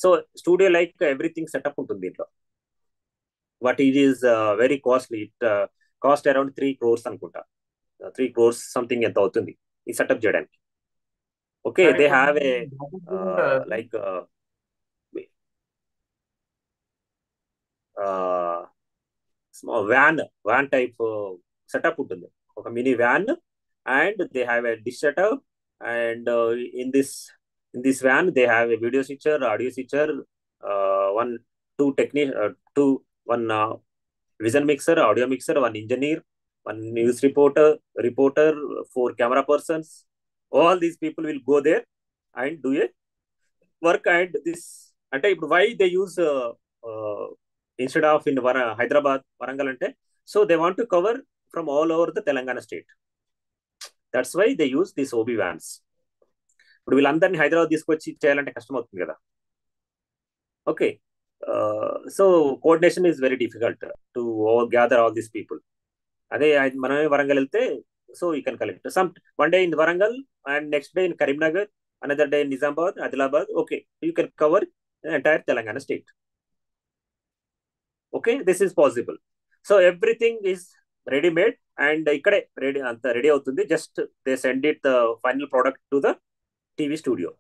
Speaker 1: So studio like everything setup ఉంటుంది దీంట్లో. But it is very costly. It cost around 3 crores అనుకుంటా, 3 crores something ఎంత అవుతుంది ఈ setup చేయడానికి. Okay, they have a like small van type setup ఉంటుంది, ఒక mini van, and they have a dish setup, and in this van they have a video switcher, audio switcher, one vision mixer, audio mixer, one engineer, one news reporter, 4 camera persons. All these people will go there and do a work. And this, అంటే ఇప్పుడు why they use instead of in Hyderabad, Warangal ante, so they want to cover from all over the Telangana state. That's why they use these OB-WANs. ఇప్పుడు వీళ్ళందరినీ హైదరాబాద్ తీసుకొచ్చి చేయాలంటే కష్టం అవుతుంది కదా. Okay, so coordination is very difficult to gather all these people. అదే మనమే వరంగల్ వెళ్తే, so you can collect one day in Warangal and next day in Karimnagar, another day in Nizamabad, Adilabad. Okay, you can cover the entire Telangana state. Okay, this is possible. So everything is ready made and ikkade ready అవుతుంది. Just they send it the final product to the TV studio,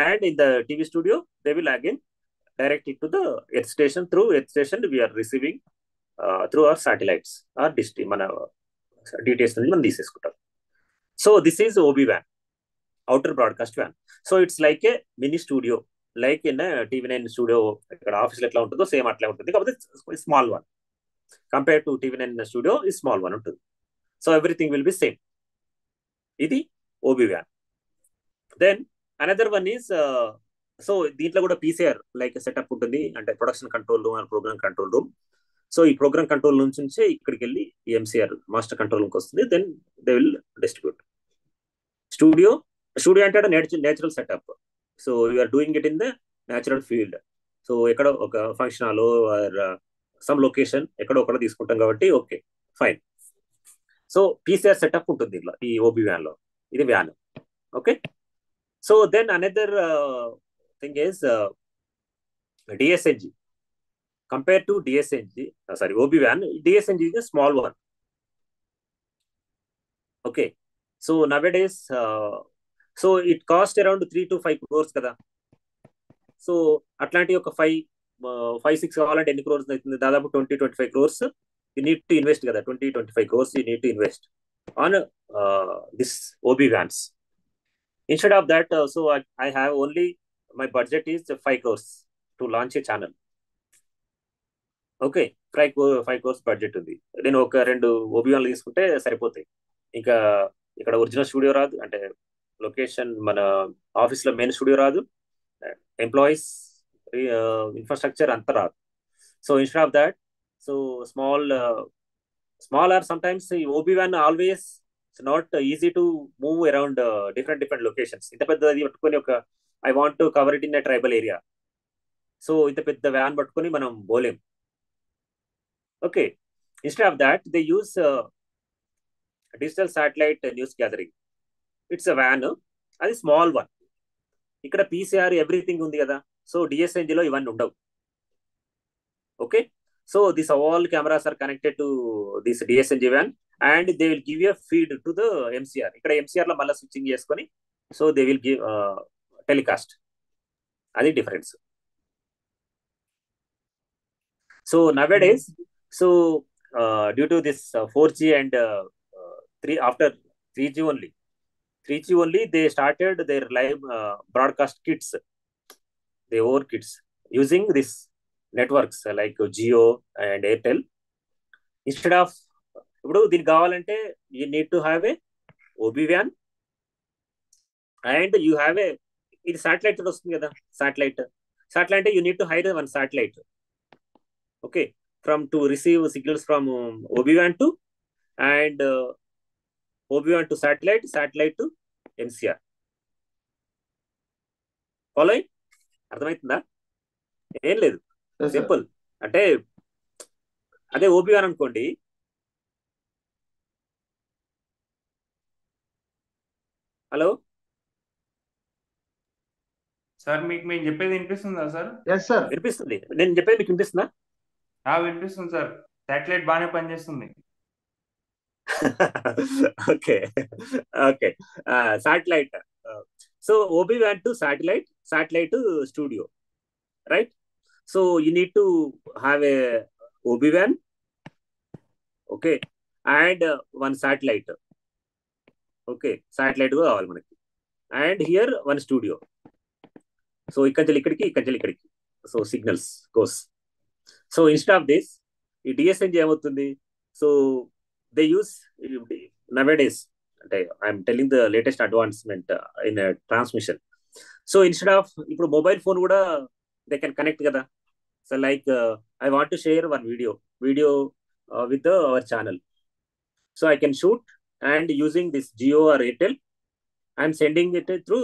Speaker 1: and in the TV studio they will again direct it to the earth station. Through earth station we are receiving through our satellites or మన details నుంచి మనం తీసేసుకుంటాం. So this is OB-WAN, outer broadcast WAN. So it's like a mini studio, like in a TV9 studio ఇక్కడ ఆఫీస్లో ఎట్లా ఉంటుందో same అట్లా ఉంటుంది, కాకపోతే small one compare to TV9 studio ఈ స్మాల్ వన్ ఉంటుంది. So everything will be same. ఇది OB-WAN. Then another one is so దీంట్లో కూడా PCR లైక్ సెటప్ ఉంటుంది, అంటే production control room and programme control room. So ఈ ప్రోగ్రామ్ కంట్రోల్ నుంచి ఇక్కడికి వెళ్ళి ఈ MCR మాస్టర్ కంట్రోల్ రూమ్కి వస్తుంది. Then they will distribute. Studio అంటే natural setup. So you're doing it in the natural field. So ఎక్కడ ఒక function hall or some location ఎక్కడో ఒకటి తీసుకుంటాం కాబట్టి okay fine. So PCR setup ఉంటుంది ఇట్లా ఈ OB-WAN లో. ఇది van. Okay. So then another thing is DSNG. Compared to DSNG, OB-WAN, DSNG is a small one. Okay. So nowadays, so it cost around 3 to 5 crores kada. So అట్లాంటి ఒక 5-6 కావాలంటే ఎన్ని క్రోర్స్ అవుతుంది? దాదాపు 20-25 crores you need to invest కదా. 20-25 crores you need to invest on this OB-WANs. Instead of that, so I have only, my budget is 5 crores to launch a channel. Okay. 5 crores budget ఉంది. నేను ఒక 2 OB-WANలు తీసుకుంటే సరిపోతాయి. ఇంకా ఇక్కడ original studio రాదు, అంటే లొకేషన్ మన ఆఫీస్లో మెయిన్ స్టూడియో రాదు, ఎంప్లాయీస్ ఇన్ఫ్రాస్ట్రక్చర్ అంతా రాదు. So instead of that, so small or sometimes OB-WAN always it's not easy to move around different locations. ఇంత పెద్దది పట్టుకొని ఒక I want to cover it in a tribal area. So ఇంత పెద్ద van పట్టుకొని మనం పోలేం. Okay. Instead of that, they use digital satellite news gathering. It's a WAN. అది small one. ఇక్కడ PCR ఎవ్రీథింగ్ ఉంది కదా. సో DSNG లో ఇవన్నీ ఉండవు. Okay. So this all cameras are connected to this DSNG WAN and they will give a feed to the MCR. ఇక్కడ MCR లో మళ్ళీ స్విచ్చింగ్ చేసుకొని so they will give telecast. అది difference. So nowadays, so due to this 4G and 3 3G only they started their live broadcast kits, their own kits using this networks like Jio and Airtel. Instead of ఇప్పుడు దీనికి కావాలంటే you need to have a OB-WAN and you have a, ఇది satellite తోటి వస్తుంది కదా. Satellite you need to hire one satellite. Okay. To receive signals from OB-WAN to and OB-WAN to satellite to MCR. Following అర్థమవుతుందా? ఏం లేదు, simple. అంటే అదే OB-WAN అనుకోండి. హలో
Speaker 3: సార్, మీకు మేము చెప్పేది వినిపిస్తుందా సార్?
Speaker 2: Yes sir.
Speaker 1: వినిపిస్తుంది. నేను చెప్పేది మీకు వినిపిస్తుందా?
Speaker 3: వినిపిస్తుంది సార్. శాటిలైట్ బాగానే పనిచేస్తుంది.
Speaker 1: Okay. Satellite. So OB-WAN to satellite to studio, right? So you need to have a OB-WAN, okay, and one satellite. Okay, satellite కూడా కావాలి మనకి. And here one studio. So ఇక్కడి ఇక్కడికి so signals goes. So instead of this ఈ DSNG ఏమవుతుంది? So they use nowadays, అంటే I'm telling the latest advancement in transmission. So instead of ఇప్పుడు mobile phone కూడా దే కెన్ కనెక్ట్ కదా. So like I want to share one video with our channel. So I can shoot and using this Jio or Airtel, I'm sending it through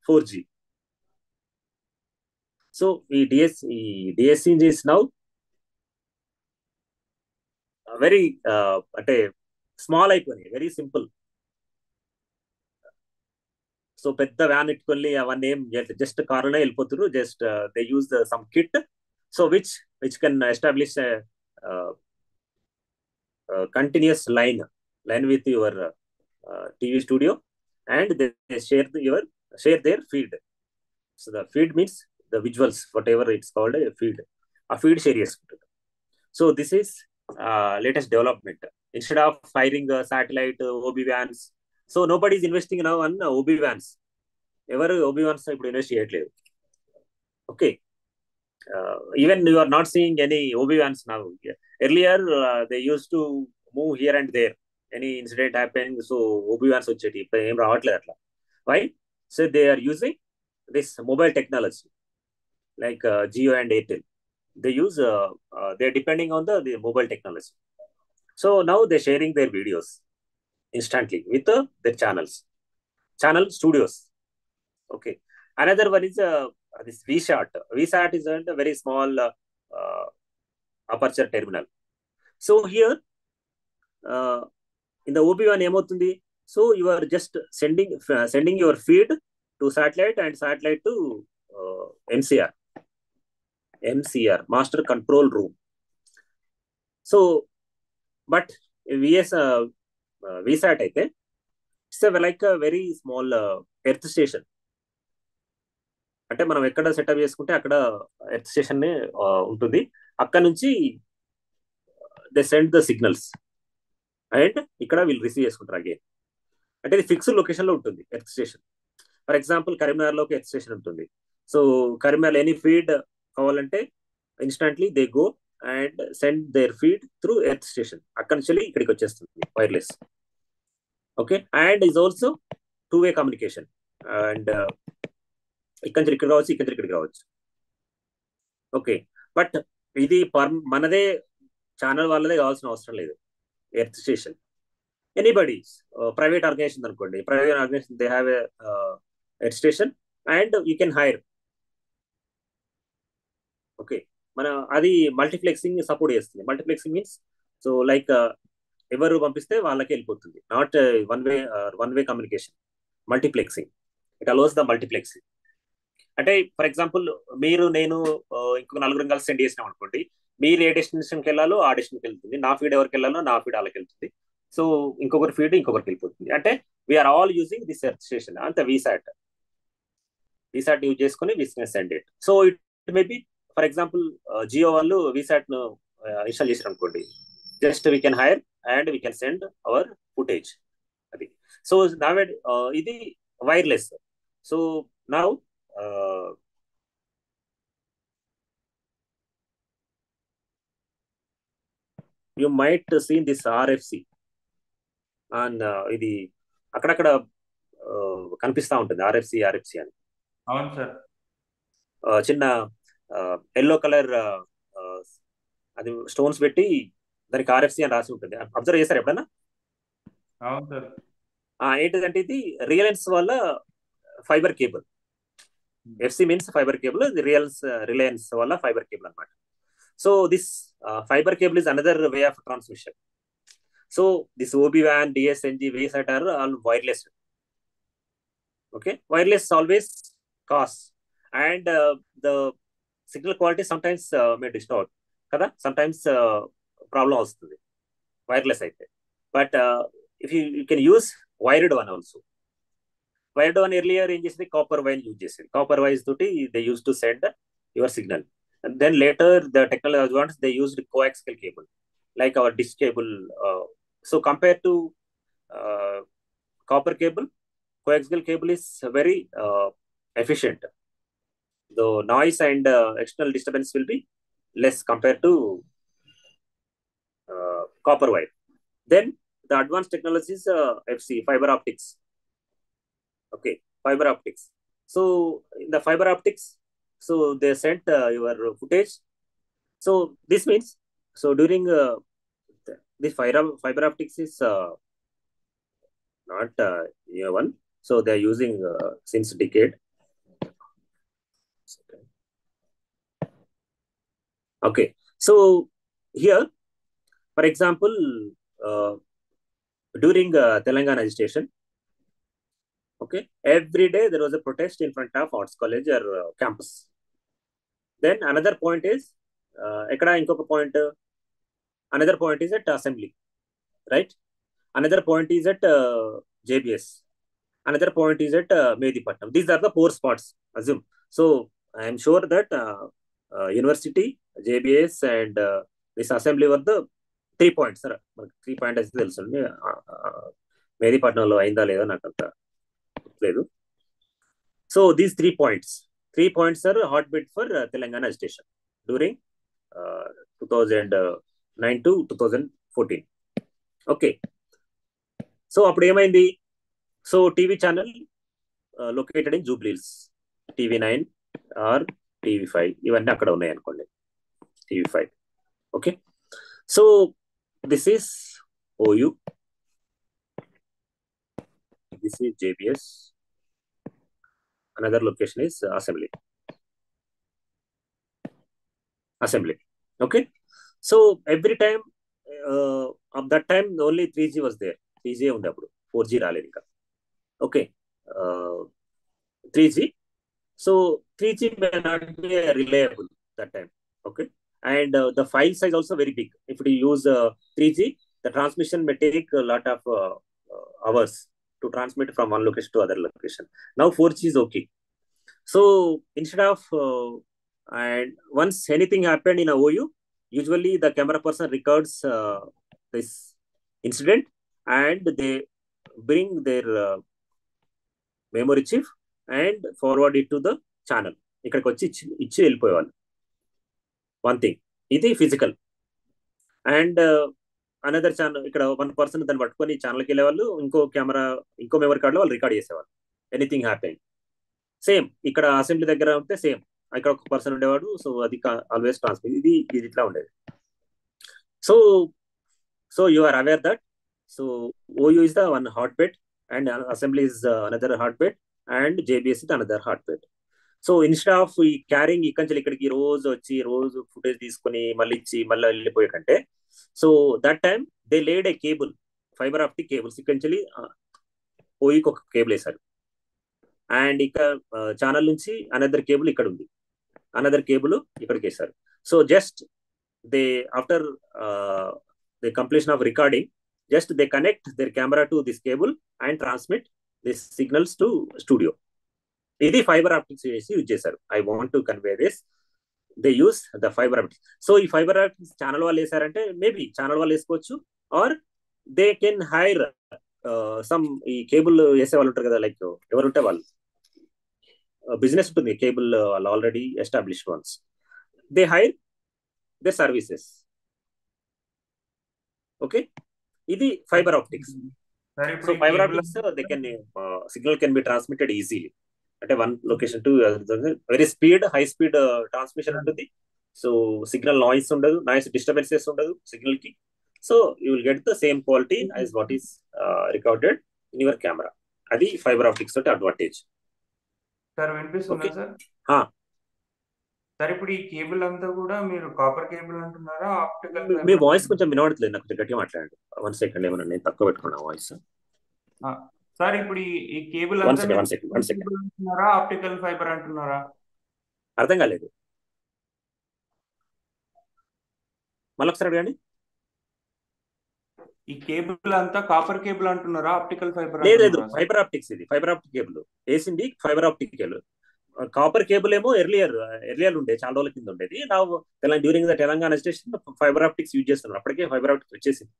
Speaker 1: 4G. So ఈ DSNG is now very అంటే small అయిపోయినాయి, very simple. So పెద్ద van ఎట్టుకొని అవన్నీ ఏం just కార్లోనే వెళ్ళిపోతున్నారు. Just they use some kit so which can establish continuous line with your TV studio and they share their feed. So the feed means the visuals, what ever it's called feed. ఆ feed share చేసుకుంటుంది. So this is latest development. Instead of firing satellite OB-WANs, so nobody is investing now on OB-WANs. ఎవరు OB-WANs ఇప్పుడు invest చేయట్లేదు. Okay. Even you are not seeing any OB-WANs now. Earlier they used to move here and there. any incident happening, so OB1s వచ్చేటి ఇప్పుడు ఏం రావట్లేదు అట్లా. Why? So they are using this mobile technology like Jio and Airtel. They use they're depending on the mobile technology. So now they're sharing their videos instantly with their channel studios. Okay. Another one is this VSAT. VSAT is a very small aperture terminal. So here in the OB1 ఏమవుతుంది, so you are just sending your feed to satellite and satellite to MCR, master control room. So but VSAT అయితే it's like very small earth station. అంటే మనం ఎక్కడ setup చేసుకుంటే అక్కడ earth station ఉంటుంది. అక్కడ నుంచి they send the signals and ఇక్కడ వీళ్ళు రిసీవ్ చేసుకుంటారు అగైన్. అంటే ఇది ఫిక్స్డ్ లొకేషన్ లో ఉంటుంది earth station. For example Karimnagar లో ఒక ఎర్త్ స్టేషన్ ఉంటుంది. సో కరీంనగర్ ఎనీ ఫీడ్ కావాలంటే instantly they go and send their feed through earth station. అక్కడి నుంచి ఇక్కడికి వచ్చేస్తుంది wireless. Okay. And is also 2-way communication. And ఇక్కడ నుంచి ఇక్కడ రావచ్చు, ఇక్కడ నుంచి ఇక్కడికి రావచ్చు. ఓకే. బట్ ఇది మనదే ఛానల్ వాళ్ళదే కావాల్సిన అవసరం లేదు. Earth station anybody private organization అనుకోండి, private organization they have earth station and you can hire. Okay. మన అది మల్టీప్లెక్సింగ్ సపోర్ట్ చేస్తుంది. మల్టీప్లెక్సింగ్ మీన్స్ సో లైక్ ఎవరు పంపిస్తే వాళ్ళకి వెళ్ళిపోతుంది. Not one way communication, multiplexing. It allows the multiplexing. అంటే for example మీరు నేను ఇంకొక నలుగురు కలిసి సెండ్ చేసినాం అనుకోండి, మీరు ఏ డెస్టినేషన్కి వెళ్ళాలో ఆ డెస్టినేషన్కి వెళ్తుంది, నా ఫీడ్ ఎవరికి వెళ్ళాలో నా ఫీడ్ వాళ్ళకి వెళ్తుంది. సో ఇంకొకరి ఫీడ్ ఇంకొకరికి వెళ్ళిపోతుంది. అంటే we're all using this earth station అంతే. వీసాట్ యూజ్ చేసుకుని we send it. So it maybe for example Jio వాళ్ళు వీసాట్ ను ఇన్స్టాల్ చేసారు అనుకోండి, just we can hire and we can send our footage. అది. సో ఇది wireless. So now you might see this RFC and ఇది అక్కడక్కడ కనిపిస్తా ఉంటుంది RFC అని.
Speaker 3: అవును సార్.
Speaker 1: చిన్న ఎల్లో కలర్ అది స్టోన్స్ పెట్టి దానికి RFC అని రాసి ఉంటుంది. అబ్జర్వ్ చేశారు ఎప్పుడన్నా?
Speaker 3: అవును సార్.
Speaker 1: ఏంటిదంటే ఇది రిలయన్స్ వల్ల fibre cable. FC means fibre cable, Reliance వల్ల ఫైబర్ కేబుల్ అనమాట. So this fiber cable is another way of transmission. So this OB-WAN, DSNG, VSAT are all wireless. Okay, wireless always costs and the signal quality sometimes may distort. Kada sometimes problem vastudi wireless aithe. But if you can use wired one also. Wired one earlier ఏం చేసింది, copper wire use చేసేది. Copper wires తోటి they used to send your signal. And then later the technology advanced, they used coaxial cable like our dish cable. So compared to copper cable, coaxial cable is very efficient. The noise and external disturbance will be less compared to copper wire. Then the advanced technology is FC, fiber optics. Okay, fiber optics. So in the fiber optics, so they sent your footage. So this means, so during this fiber optics is not year one. So they are using since decade. Okay. So here, for example, during Telangana agitation, okay, every day there was a protest in front of Arts College or campus. Then another point is another point is at assembly, right? Another point is at JBS. Another point is at Medipatnam. These are the 4 spots, assume. So I am sure that university, JBS and this assembly were the 3 points. 3 points as తెలుసు. Medipatnamలో అయిందా లేదా నాకు అంత లేదు. So these 3 points are hotbed for Telangana agitation during 2009 to 2014. Okay. So అప్పుడు ఏమైంది, so TV channel located in Jubilee Hills, TV 9 or TV 5 ఇవన్నీ అక్కడ ఉన్నాయి అనుకోండి, TV 5. Okay, so this is OU, this is JBS, another location is assembly. Okay, so every time of that time only 3G was there. 3G ఉంది అప్పుడు, 4G రాలేదు ఇంకా. Okay, 3G, so 3G may not be reliable that time. Okay, and the file size also very big. If you use 3G, the transmission may take a lot of hours to transmit from one location to other location. Now 4G is okay. So instead of and once anything happened in a OU, usually the camera person records this incident and they bring their memory chip and forward it to the channel. ఇక్కడికి వచ్చి ఇచ్చి వెళ్ళిపోయేవాళ్ళు. One thing ఇది physical. And another channel, ఇక్కడ one person దాన్ని పట్టుకొని ఛానల్కి వెళ్ళేవాళ్ళు, ఇంకో కెమెరా ఇంకో మెమరీ కార్డులో వాళ్ళు రికార్డ్ చేసేవాళ్ళు ఎనీథింగ్ హ్యాపెన్. సేమ్ ఇక్కడ అసెంబ్లీ దగ్గర ఉంటే సేమ్, ఇక్కడ ఒక పర్సన్ ఉండేవాడు, సో అది ఆల్వేస్ ట్రాన్స్మిట్. ఇది ఇట్లా ఉండేది. So so you are aware that, so OU is the one hot bed and assembly is another hot bed and JBS is another hot bed. So instead of ఈ carrying ఇక్కడి నుంచి ఇక్కడికి రోజు వచ్చి రోజు ఫుటేజ్ తీసుకుని మళ్ళీ ఇచ్చి మళ్ళీ వెళ్ళిపోయే కంటే, so that time they laid A cable, fibre optic cables ఇక్కడి నుంచి ఓయూకి ఒక కేబుల్ వేశారు. అండ్ ఇక ఛానల్ నుంచి అనదర్ కేబుల్ ఇక్కడ ఉంది, అనదర్ కేబుల్ ఇక్కడికి వేశారు. So just they after the completion of recording, just they connect their camera to this cable and transmit this signals to studio. ఇది ఫైబర్ ఆప్టిక్స్ చేసి use చేశారు. I want to convey this, they use the fibre optics. So ఈ fibre optics channel వాళ్ళు వేసారంటే maybe channel వాళ్ళు వేసుకోవచ్చు, or they can hire some ఈ cable వేసే వాళ్ళు ఉంటారు కదా, లైక్ ఎవరుంటే వాళ్ళు బిజినెస్ ఉంటుంది, కేబుల్ వాళ్ళు already established ones, they hire they services. Okay, ఇది fibre optics. So fibre optics they can signal can be transmitted easily, అంటే one location to very speed, high speed transmission ఉంటుంది. So signal noise ఉండదు, noise disturbances ఉండదు signal కి. So you will get the same quality as what is recorded in your camera. అది fibre optics తోటి advantage.
Speaker 3: Sir వినిపిస్తుందా sir? Sir ఇప్పుడు ఈ cable అంతా కూడా మీరు కాపర్ కేబుల్ అంటున్నారా, ఆప్టికల్?
Speaker 1: మీ వాయిస్ కొంచెం వినవట్లేదు, నాకు కొంచెం గట్టిగా మాట్లాడండి. 1 సెకండ్, ఏమన్నా నేను తక్కువ పెట్టుకున్నా వాయిస్.
Speaker 3: సార్ ఇప్పుడు ఈ కేబుల్ అంటున్నారా, ఆప్టికల్ ఫైబర్ అంటున్నారా?
Speaker 1: అర్థం కాలేదు, మళ్ళీ ఒకసారి అడగండి.
Speaker 3: ఈ కేబుల్ అంతా కాపర్ కేబుల్ అంటున్నారా, ఆప్టికల్ ఫైబర్?
Speaker 1: లేదు, ఫైబర్ ఆప్టిక్స్. ఇది ఫైబర్ ఆప్టిక్ కేబుల్ వేసింది, fibre optic cable. Copper cable ఏమో ఎర్లియర్ ఉండే, చాలా రోజుల కింద ఉండేది. నా during the Telangana station fibre optics use చేస్తున్నారు, అప్పటికే ఫైబర్ ఆప్టిక్స్ వచ్చేసింది.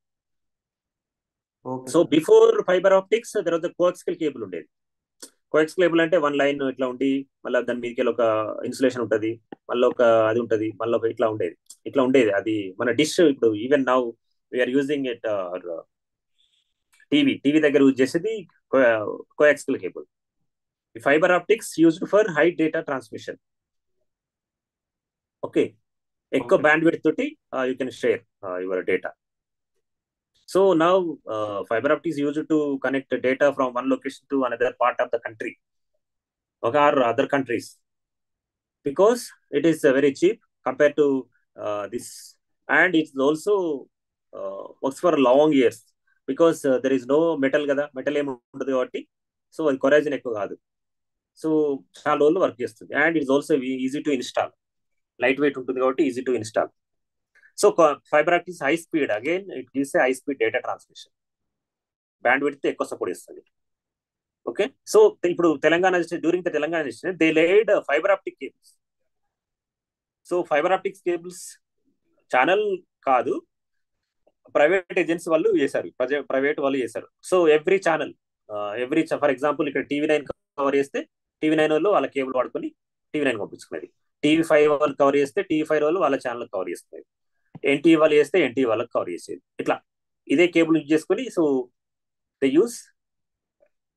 Speaker 1: సో బిఫోర్ ఫైబర్ ఆప్టిక్స్ తర్వాత కోయాక్సియల్ కేబుల్ ఉండేది. కోయాక్సియల్ కేబుల్ అంటే వన్ లైన్ ఇట్లా ఉండి మళ్ళీ దాని మీదకి ఒక ఇన్సులేషన్ ఉంటుంది, మళ్ళీ ఒక అది ఉంటుంది, మళ్ళీ ఒక ఇట్లా ఉండేది. అది మన డిష్. ఇప్పుడు even now we're using it TV దగ్గర యూజ్ చేసేది coaxial cable. Fibre optics used for high data transmission. Okay, ఎక్కువ బ్యాండ్ విడ్త్ తోటి you can share your data. So now fiber optics is used to connect data from one location to another part of the country, okay, or other countries, because it is very cheap compared to this, and it also works for long years because there is no metal kada, metal em undadu kabatti, so అది corrosion ఎక్కువ కాదు. So చాలా రోజులు work చేస్తుంది, and it is also easy to install, light weight ఉంటుంది కాబట్టి easy to install. So fiber optic is high speed. Again, it gives a high speed data transmission. Bandwidth ఎక్కువ support చేస్తుంది. Okay, so ఇప్పుడు during the Telangana station they laid fibre optic cables. So fibre optics cables channel కాదు, private agency వాళ్ళు చేశారు, private వాళ్ళు చేశారు. So every channel, for example ఇక్కడ TV 9 cover చేస్తే టీవీ 9 వాళ్ళు వాళ్ళ కేబుల్ వాడుకొని టీవీ 9 పంపించుకునేది. టీవీ 5 వాళ్ళు కవర్ చేస్తే టీవీ 5 వాళ్ళు వాళ్ళ ఛానల్ కవర్ చేస్తున్నారు. ఎన్టీ వాళ్ళు చేస్తే ఎన్టీ వాళ్ళకి కవర్ చేసేది. ఇట్లా ఇదే కేబుల్ యూజ్ చేసుకొని, సో దే యూస్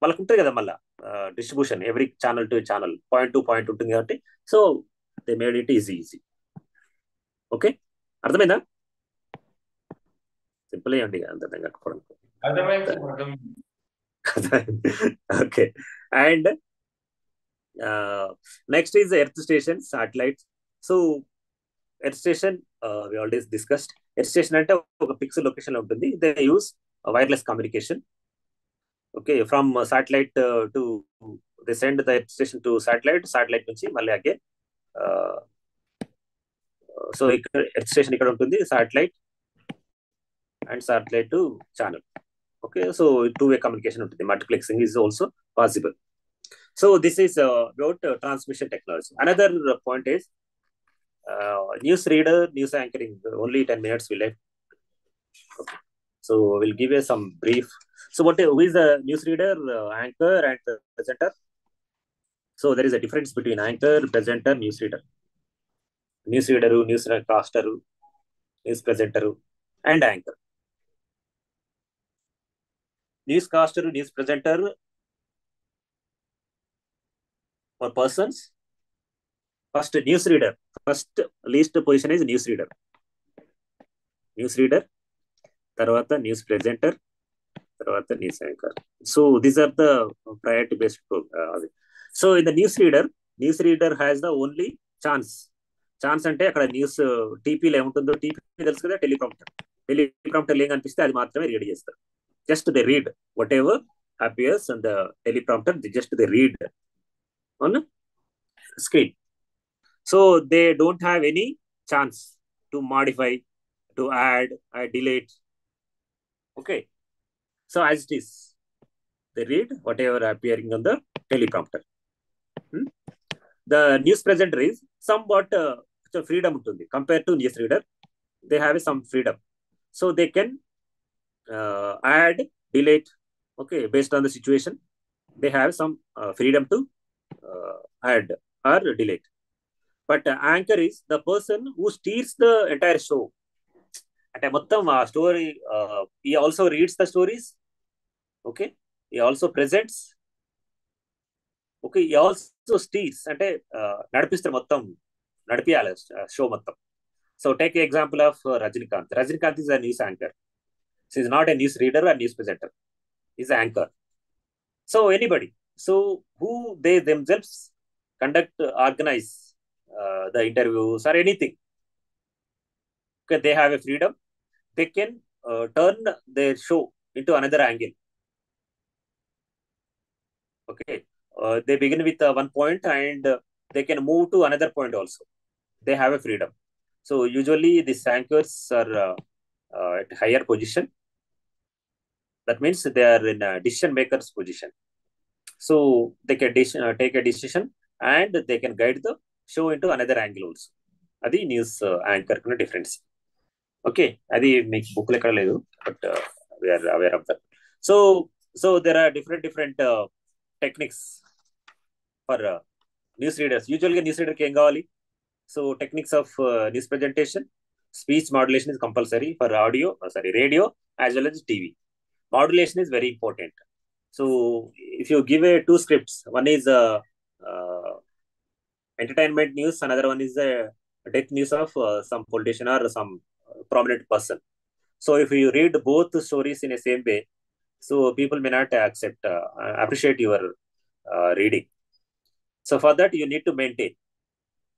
Speaker 1: వాళ్ళకు ఉంటుంది కదా మళ్ళీ distribution every channel to channel point to point ఉంటుంది కాబట్టి so they made it easy okay అర్థమైందా సింపుల్ అండి అంత కాకపోవడం
Speaker 3: అర్థమైంది
Speaker 1: okay and next is earth station satellite so earth station we already discussed earth station అంటే ఒక ఫిక్స్డ్ లొకేషన్ లో ఉంటుంది they use wireless communication okay from satellite to they send the earth station to satellite నుంచి మళ్ళీ again so ఇక్కడ earth station ఇక్కడ ఉంటుంది satellite and satellite to channel okay so two-way communication ఉంటుంది multiplexing is also possible so this is about transmission technology another point is news reader news anchoring only 10 minutes we left okay. So we'll give you some brief so who is the news reader anchor and presenter so there is a difference between anchor presenter news reader newscaster news presenter and anchor newscaster news presenter for persons first newsreader first least position is newsreader tarvata news presenter tarvata news anchor so these are the priority based so in the newsreader has the only chance అంటే అక్కడ news టీపీలో ఏముంటుందో TP తెలుసు కదా teleprompter ఏం కనిపిస్తే అది మాత్రమే read చేస్తారు just they read whatever appears on the teleprompter they read on screen so they don't have any chance to modify to add delete okay so as it is they read whatever appearing on the teleprompter the news presenter is somewhat freedom ఉంటుంది compared to news reader they have some freedom so they can add delete okay based on the situation they have some freedom to add or delete but anchor is the person who steers the entire show అంటే మొత్తం ఆ story he also reads the stories okay he also presents okay he also steers అంటే నడిపిస్తారు మొత్తం నడిపియాలి show మొత్తం so take an example of Rajinikanth is a news anchor she is not a news reader or news presenter is an anchor so anybody so who they themselves conduct organize the interviews or anything okay they have a freedom they can turn their show into another angle okay they begin with one point and they can move to another point also they have a freedom so usually these anchors are at higher position that means they are in a decision maker's position so they can take a decision and they can guide the show into another angle also adi news anchor kuna difference okay adi meeku book lo ekkada ledu but we are aware of that so there are different techniques for news readers usually news reader ki em kavali so techniques of news presentation speech modulation is compulsory for radio as well as TV modulation is very important so if you give two scripts one is entertainment news another one is death news of some politician or some prominent person so if you read both stories in the same way so people may not appreciate your reading so for that you need to maintain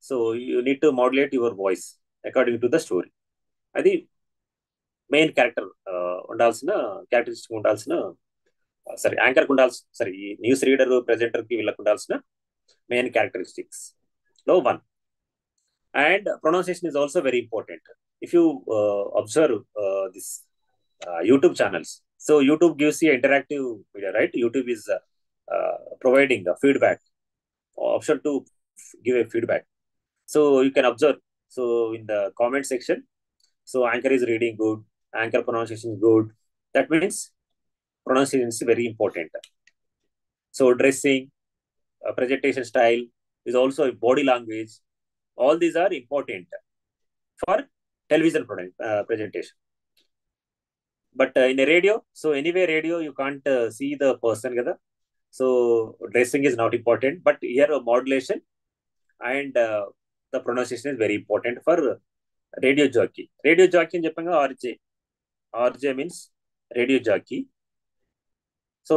Speaker 1: so you need to modulate your voice according to the story అది main character ఉండాల్సిన characteristic ఉండాల్సిన యాంకర్కి ఉండాల్సిన news reader ప్రెజెంటర్కి వీళ్ళకి ఉండాల్సిన main characteristics లో one and pronunciation is also very important if you observe this YouTube channels so YouTube gives you interactive media right YouTube is providing a feedback option to give a feedback so you can observe so in the comment section so anchor is reading good anchor pronunciation is good that means pronunciation is very important so dressing presentation style is also a body language all these are important for television presentation But in a radio, so anyway, radio you can't see the person, kada. So dressing is not important, but here modulation and the pronunciation is very important for radio jockey. Radio jockey in Japan, RJ. RJ means radio jockey. So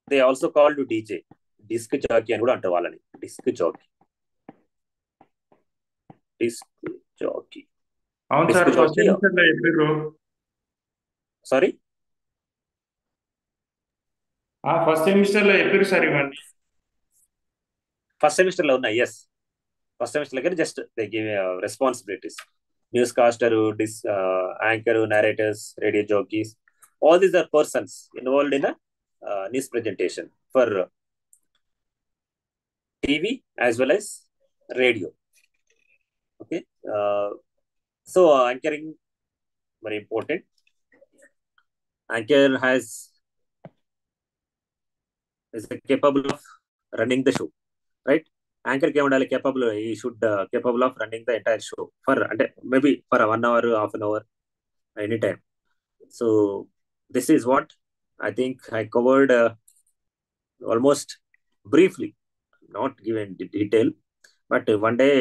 Speaker 1: they also called DJ. Disc jockey and antaru valani. Disc jockey. Disc jockey.
Speaker 3: అవును
Speaker 1: Disc
Speaker 3: sir, first
Speaker 1: jockey.
Speaker 3: సెమిస్టర్లో చెప్పారు.
Speaker 1: Sorry?
Speaker 3: First సెమిస్టర్లో చెప్పారు sir ఇవన్నీ.
Speaker 1: First semester lo unnai, yes. First semester like just they give responsibilities. Newscaster, anchor, narrators, radio jockeys. All these are persons involved in a news presentation for TV as well as radio. Okay. So anchoring very important. Anchor is capable of running the show, right? Anchor capable, he should capable of running the entire show for maybe for 1 hour, half an hour, anytime. So this is what I think I covered almost briefly, not given detail, but one day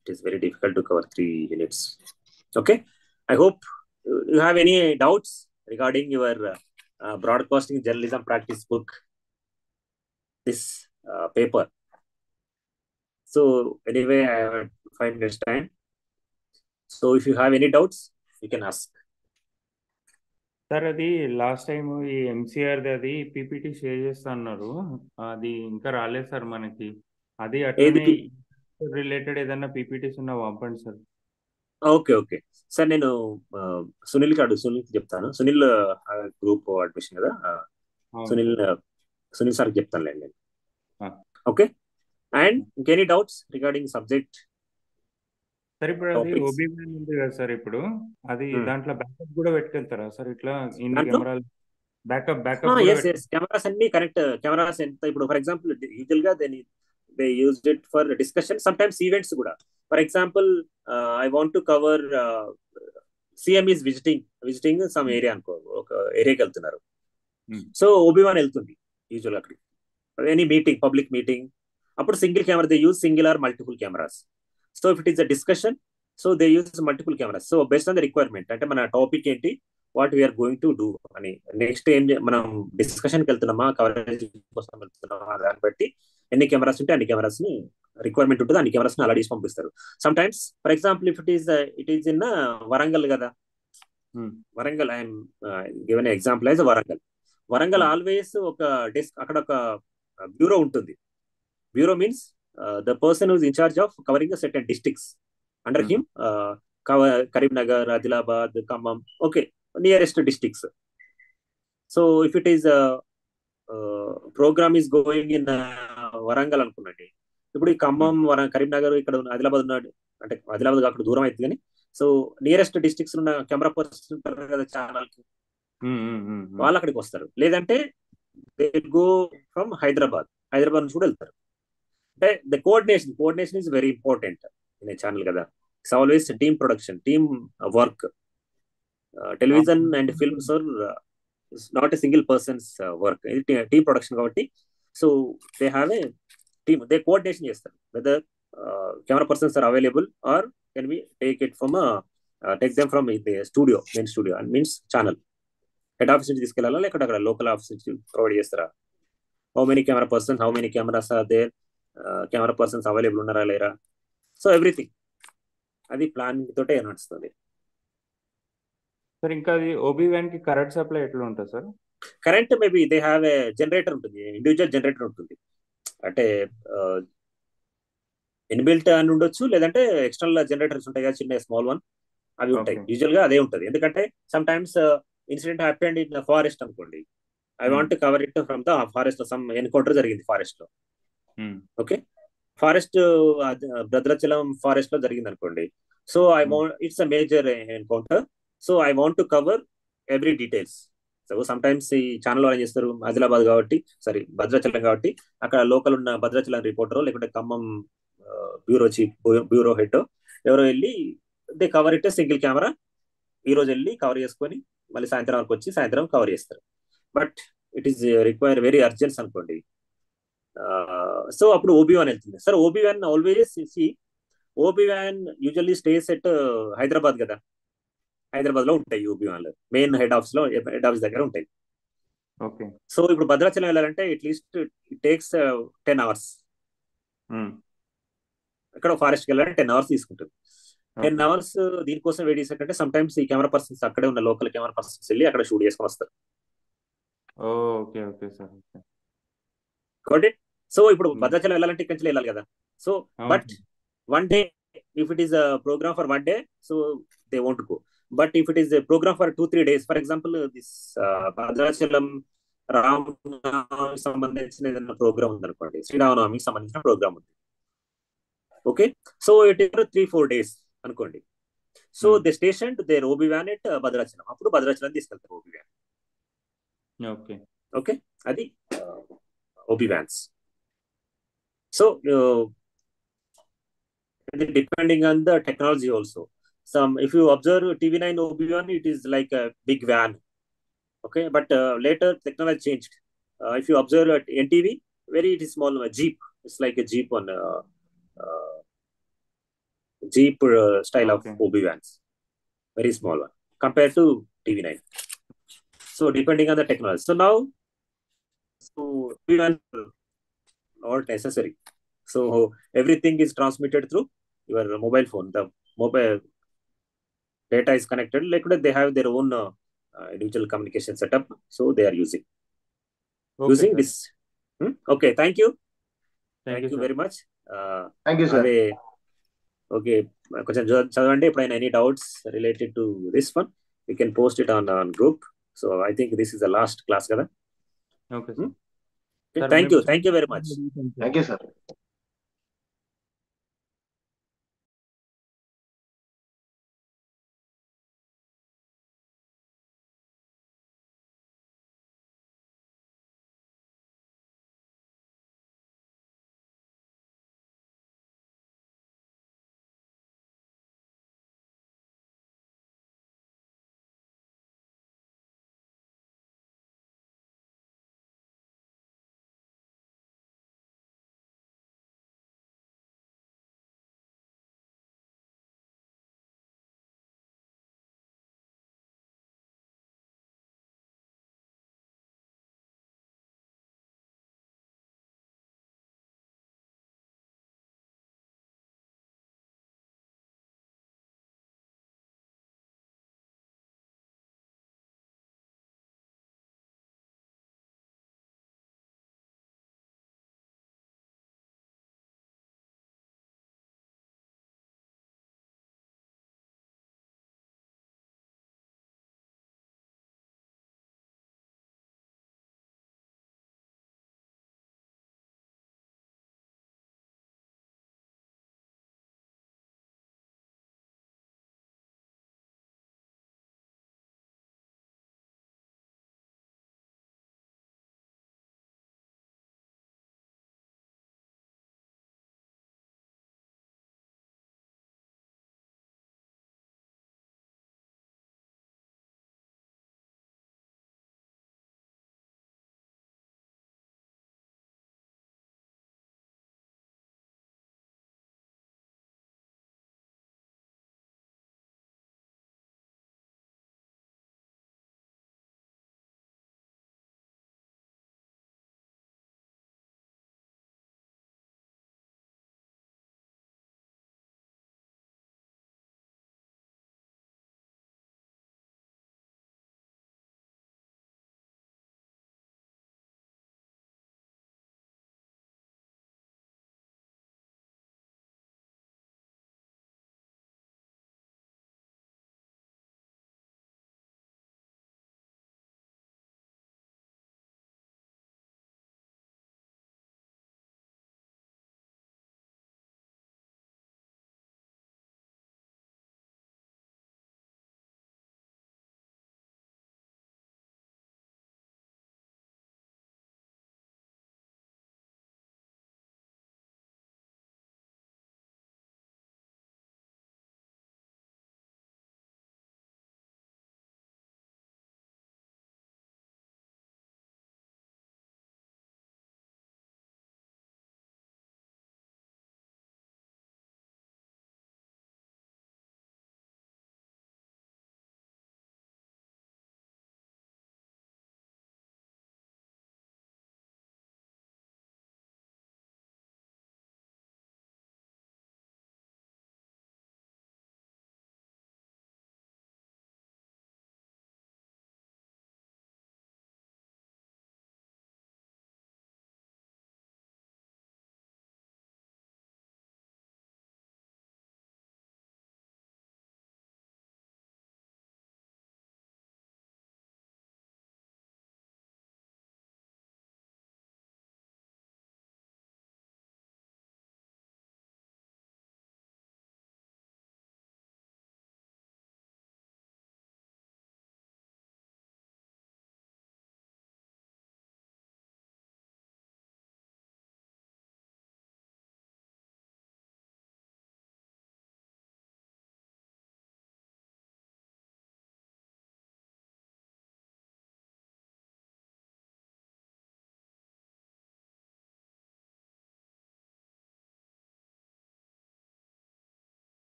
Speaker 1: it is very difficult to cover 3 units. Okay, I hope you have any doubts regarding your broadcasting journalism practice book, this paper. So anyway, I have 5 minutes time. So if you have any doubts, you can ask.
Speaker 3: Sir అది last time ఈ ఎంసీఆర్ది అది PPT share చేస్తా అన్నారు, అది ఇంకా రాలేదు sir మనకి. అది అట్లనే రిలేటెడ్ ఏదన్నా పీపీటీస్ ఉన్నా పంపండి సార్.
Speaker 1: ఓకే ఓకే సార్, నేను సునీల్కి చెప్తాను. సునీల్ గ్రూప్ అడ్మిషన్ కదా, సునీల్ సార్కి చెప్తానులేండి నేను. ఓకే, అండ్ ఇంకెనీ డౌట్స్ రిగార్డింగ్ సబ్జెక్ట్?
Speaker 3: సార్ ఇప్పుడు అది ఓబీవన్ ఉంది కదా సార్, ఇప్పుడు అది దాంట్లో బ్యాకప్ కూడా పెట్టుకెళ్తారా సార్? ఇట్లా ఇన్ని కెమెరాలు బ్యాకప్
Speaker 1: కెమెరాస్ అన్ని కరెక్ట్. కెమెరాస్ ఎంత ఇప్పుడు ఫర్ ఎగ్జాంపుల్ యూజువల్ గా they used it for discussion, sometimes events kuda. For example, I want to cover CM is visiting some area anko, oka area ki veltunnaru. So OB1 వెళ్తుంది usual అక్కడికి. Any meeting, public meeting, అప్పుడు single camera, they use single or multiple cameras. So if it is a discussion, so they use multiple cameras. So based on the requirement, అంటే మన topic ఏంటి, what we are going to do అని, next ఏం మనం డిస్కషన్కి వెళ్తున్నామా, coverage కోసం వెళ్తున్నామా, దాన్ని బట్టి ఎన్ని కెమెరాస్ ఉంటే అన్ని కెమెరాస్ ని రిక్వైర్మెంట్ ఉంటుంది, అన్ని కెమెరాస్ ని అలా తీసి పంపిస్తారు. Sometimes for example if it is in Warangal కదా, Warangal I'm given example as Warangal always ఒక డెస్క్, అక్కడ ఒక బ్యూరో ఉంటుంది. Bureau means the person who's in charge of covering certain districts under him, Karimnagar, Adilabad, Khammam, okay, nearest districts. So if it is programme is going in Warangal అనుకున్నాండి, ఇప్పుడు ఈ ఖమ్మం, కరీంనగర్, ఇక్కడ ఆదిలాబాద్ ఉన్నాడు అంటే ఆదిలాబాద్ అక్కడ దూరం అవుతుంది కానీ, సో నియరెస్ట్ డిస్ట్రిక్ట్స్ ఉన్న కెమెరా పర్సన్స్ ఉంటారు కదా ఛానల్ కి, వాళ్ళు అక్కడికి వస్తారు. లేదంటే దే గో ఫ్రమ్ హైదరాబాద్ నుంచి కూడా వెళ్తారు. అంటే the coordination is very important in a channel కదా. It's always team production, team work. Television and films are not a single persons work, ఇది టీమ్ ప్రొడక్షన్ కాబట్టి. So they have a team, they coordination చేస్తారు whether camera persons are available or can we take it from take them from the studio, main studio and means channel. Head office నుంచి తీసుకెళ్ళాలా, లేకపోతే అక్కడ local office నుంచి provide చేస్తారా, how many camera persons, how many cameras are there, camera persons available ఉన్నారా లేరా, so everything అది planning తోటే నడుస్తుంది.
Speaker 3: సార్ ఇంకా అది ఓబీవన్ కి కరెంట్ సప్లై ఎట్లా ఉంటుంది sir?
Speaker 1: Current maybe they have A generator ఉంటుంది, ఇండివిజువల్ జనరేటర్ ఉంటుంది, అంటే ఇన్బిల్ట్ అని ఉండొచ్చు, లేదంటే ఎక్స్టర్నల్ జనరేటర్స్ ఉంటాయి కదా, చిన్న స్మాల్ వన్, అవి ఉంటాయి. యూజువల్ గా అదే ఉంటుంది, ఎందుకంటే sometimes incident happened in forest అనుకోండి, I want cover it from the forest లో, సమ్ ఎన్కౌంటర్ జరిగింది ఫారెస్ట్ లో, ఓకే, ఫారెస్ట్ భద్రాచలం ఫారెస్ట్ లో జరిగింది అనుకోండి. So I want, it's a major encounter, so I want to cover every details. So sometimes ఈ channel వాళ్ళు ఏం చేస్తారు, ఆదిలాబాద్ కాబట్టి, సారీ భద్రాచలం కాబట్టి, అక్కడ లోకల్ ఉన్న భద్రాచలం రిపోర్టర్ లేకుంటే ఖమ్మం బ్యూరో హెడ్ ఎవరో వెళ్ళి they cover it single camera, ఈ రోజు వెళ్ళి కవర్ చేసుకొని మళ్ళీ సాయంత్రం వరకు వచ్చి సాయంత్రం కవర్ చేస్తారు. But it is require very urgence అనుకోండి. సో అప్పుడు ఓబీ1 వెళ్తుంది. Sir OB one always OB one usually stays at Hyderabad కదా, హైదరాబాద్ లో ఉంటాయి ఓబీ1 మెయిన్ హెడ్ ఆఫీస్ దగ్గర ఉంటాయి.
Speaker 3: ఓకే.
Speaker 1: సో ఇప్పుడు భద్రాచలం వెళ్ళాలంటే అట్లీస్ట్ ఇట్ టేక్స్ 10 hours. ఇక్కడ ఫారెస్ట్కి వెళ్ళాలంటే 10 hours తీసుకుంటుంది. 10 hours దీనికోసం వెయిట్ చేసేటంటే సమ్ టైమ్స్ ఈ కెమెరా పర్సన్స్ అక్కడే ఉన్న లోకల్ కెమెరా పర్సన్స్ వెళ్ళి అక్కడ షూట్ చేసుకొని వస్తారు.
Speaker 3: Okay okay sir.
Speaker 1: కాబట్టి సో ఇప్పుడు భద్రాచలం వెళ్ళాలంటే ఇక్కడి నుంచి వెళ్ళాలి కదా. So but one day if it is a programme for one day, so they won't go. But if it is a programme for 2-3 days, for example this Bhadrachalam రామనవమికి సంబంధించిన ఏదైనా ప్రోగ్రామ్ ఉంది అనుకోండి, శ్రీరామనవమికి సంబంధించిన ప్రోగ్రామ్ ఉంది. Okay, so it is 3-4 days అనుకోండి. So they station there ఓబీ1 ఎట్ భద్రాచలం. అప్పుడు భద్రాచలం తీసుకెళ్తారు ఓబీ1.
Speaker 3: ఓకే
Speaker 1: ఓకే, అది ఓబీ1s. So depending on the technology also. If you observe TV9 OB1, it is like a big van. Okay, but later technology changed. If you observe at NTV, it is small jeep. It's like a jeep on jeep style of OB1s, very small one compared to TV9. So depending on the technology. So now, OB1 not necessary. So everything is transmitted through your mobile phone. The mobile data is connected. Like they have their own individual communication setup. So they are using this. Okay, thank you. Thank you very much.
Speaker 2: Thank you, sir.
Speaker 1: Okay, కొంచెం చదవండి. ఎప్పుడైనా any doubts related to this one, you can post it on group. So I think this is the last class కదా.
Speaker 3: Okay, sir.
Speaker 1: Thank you very much.
Speaker 2: Thank you, sir.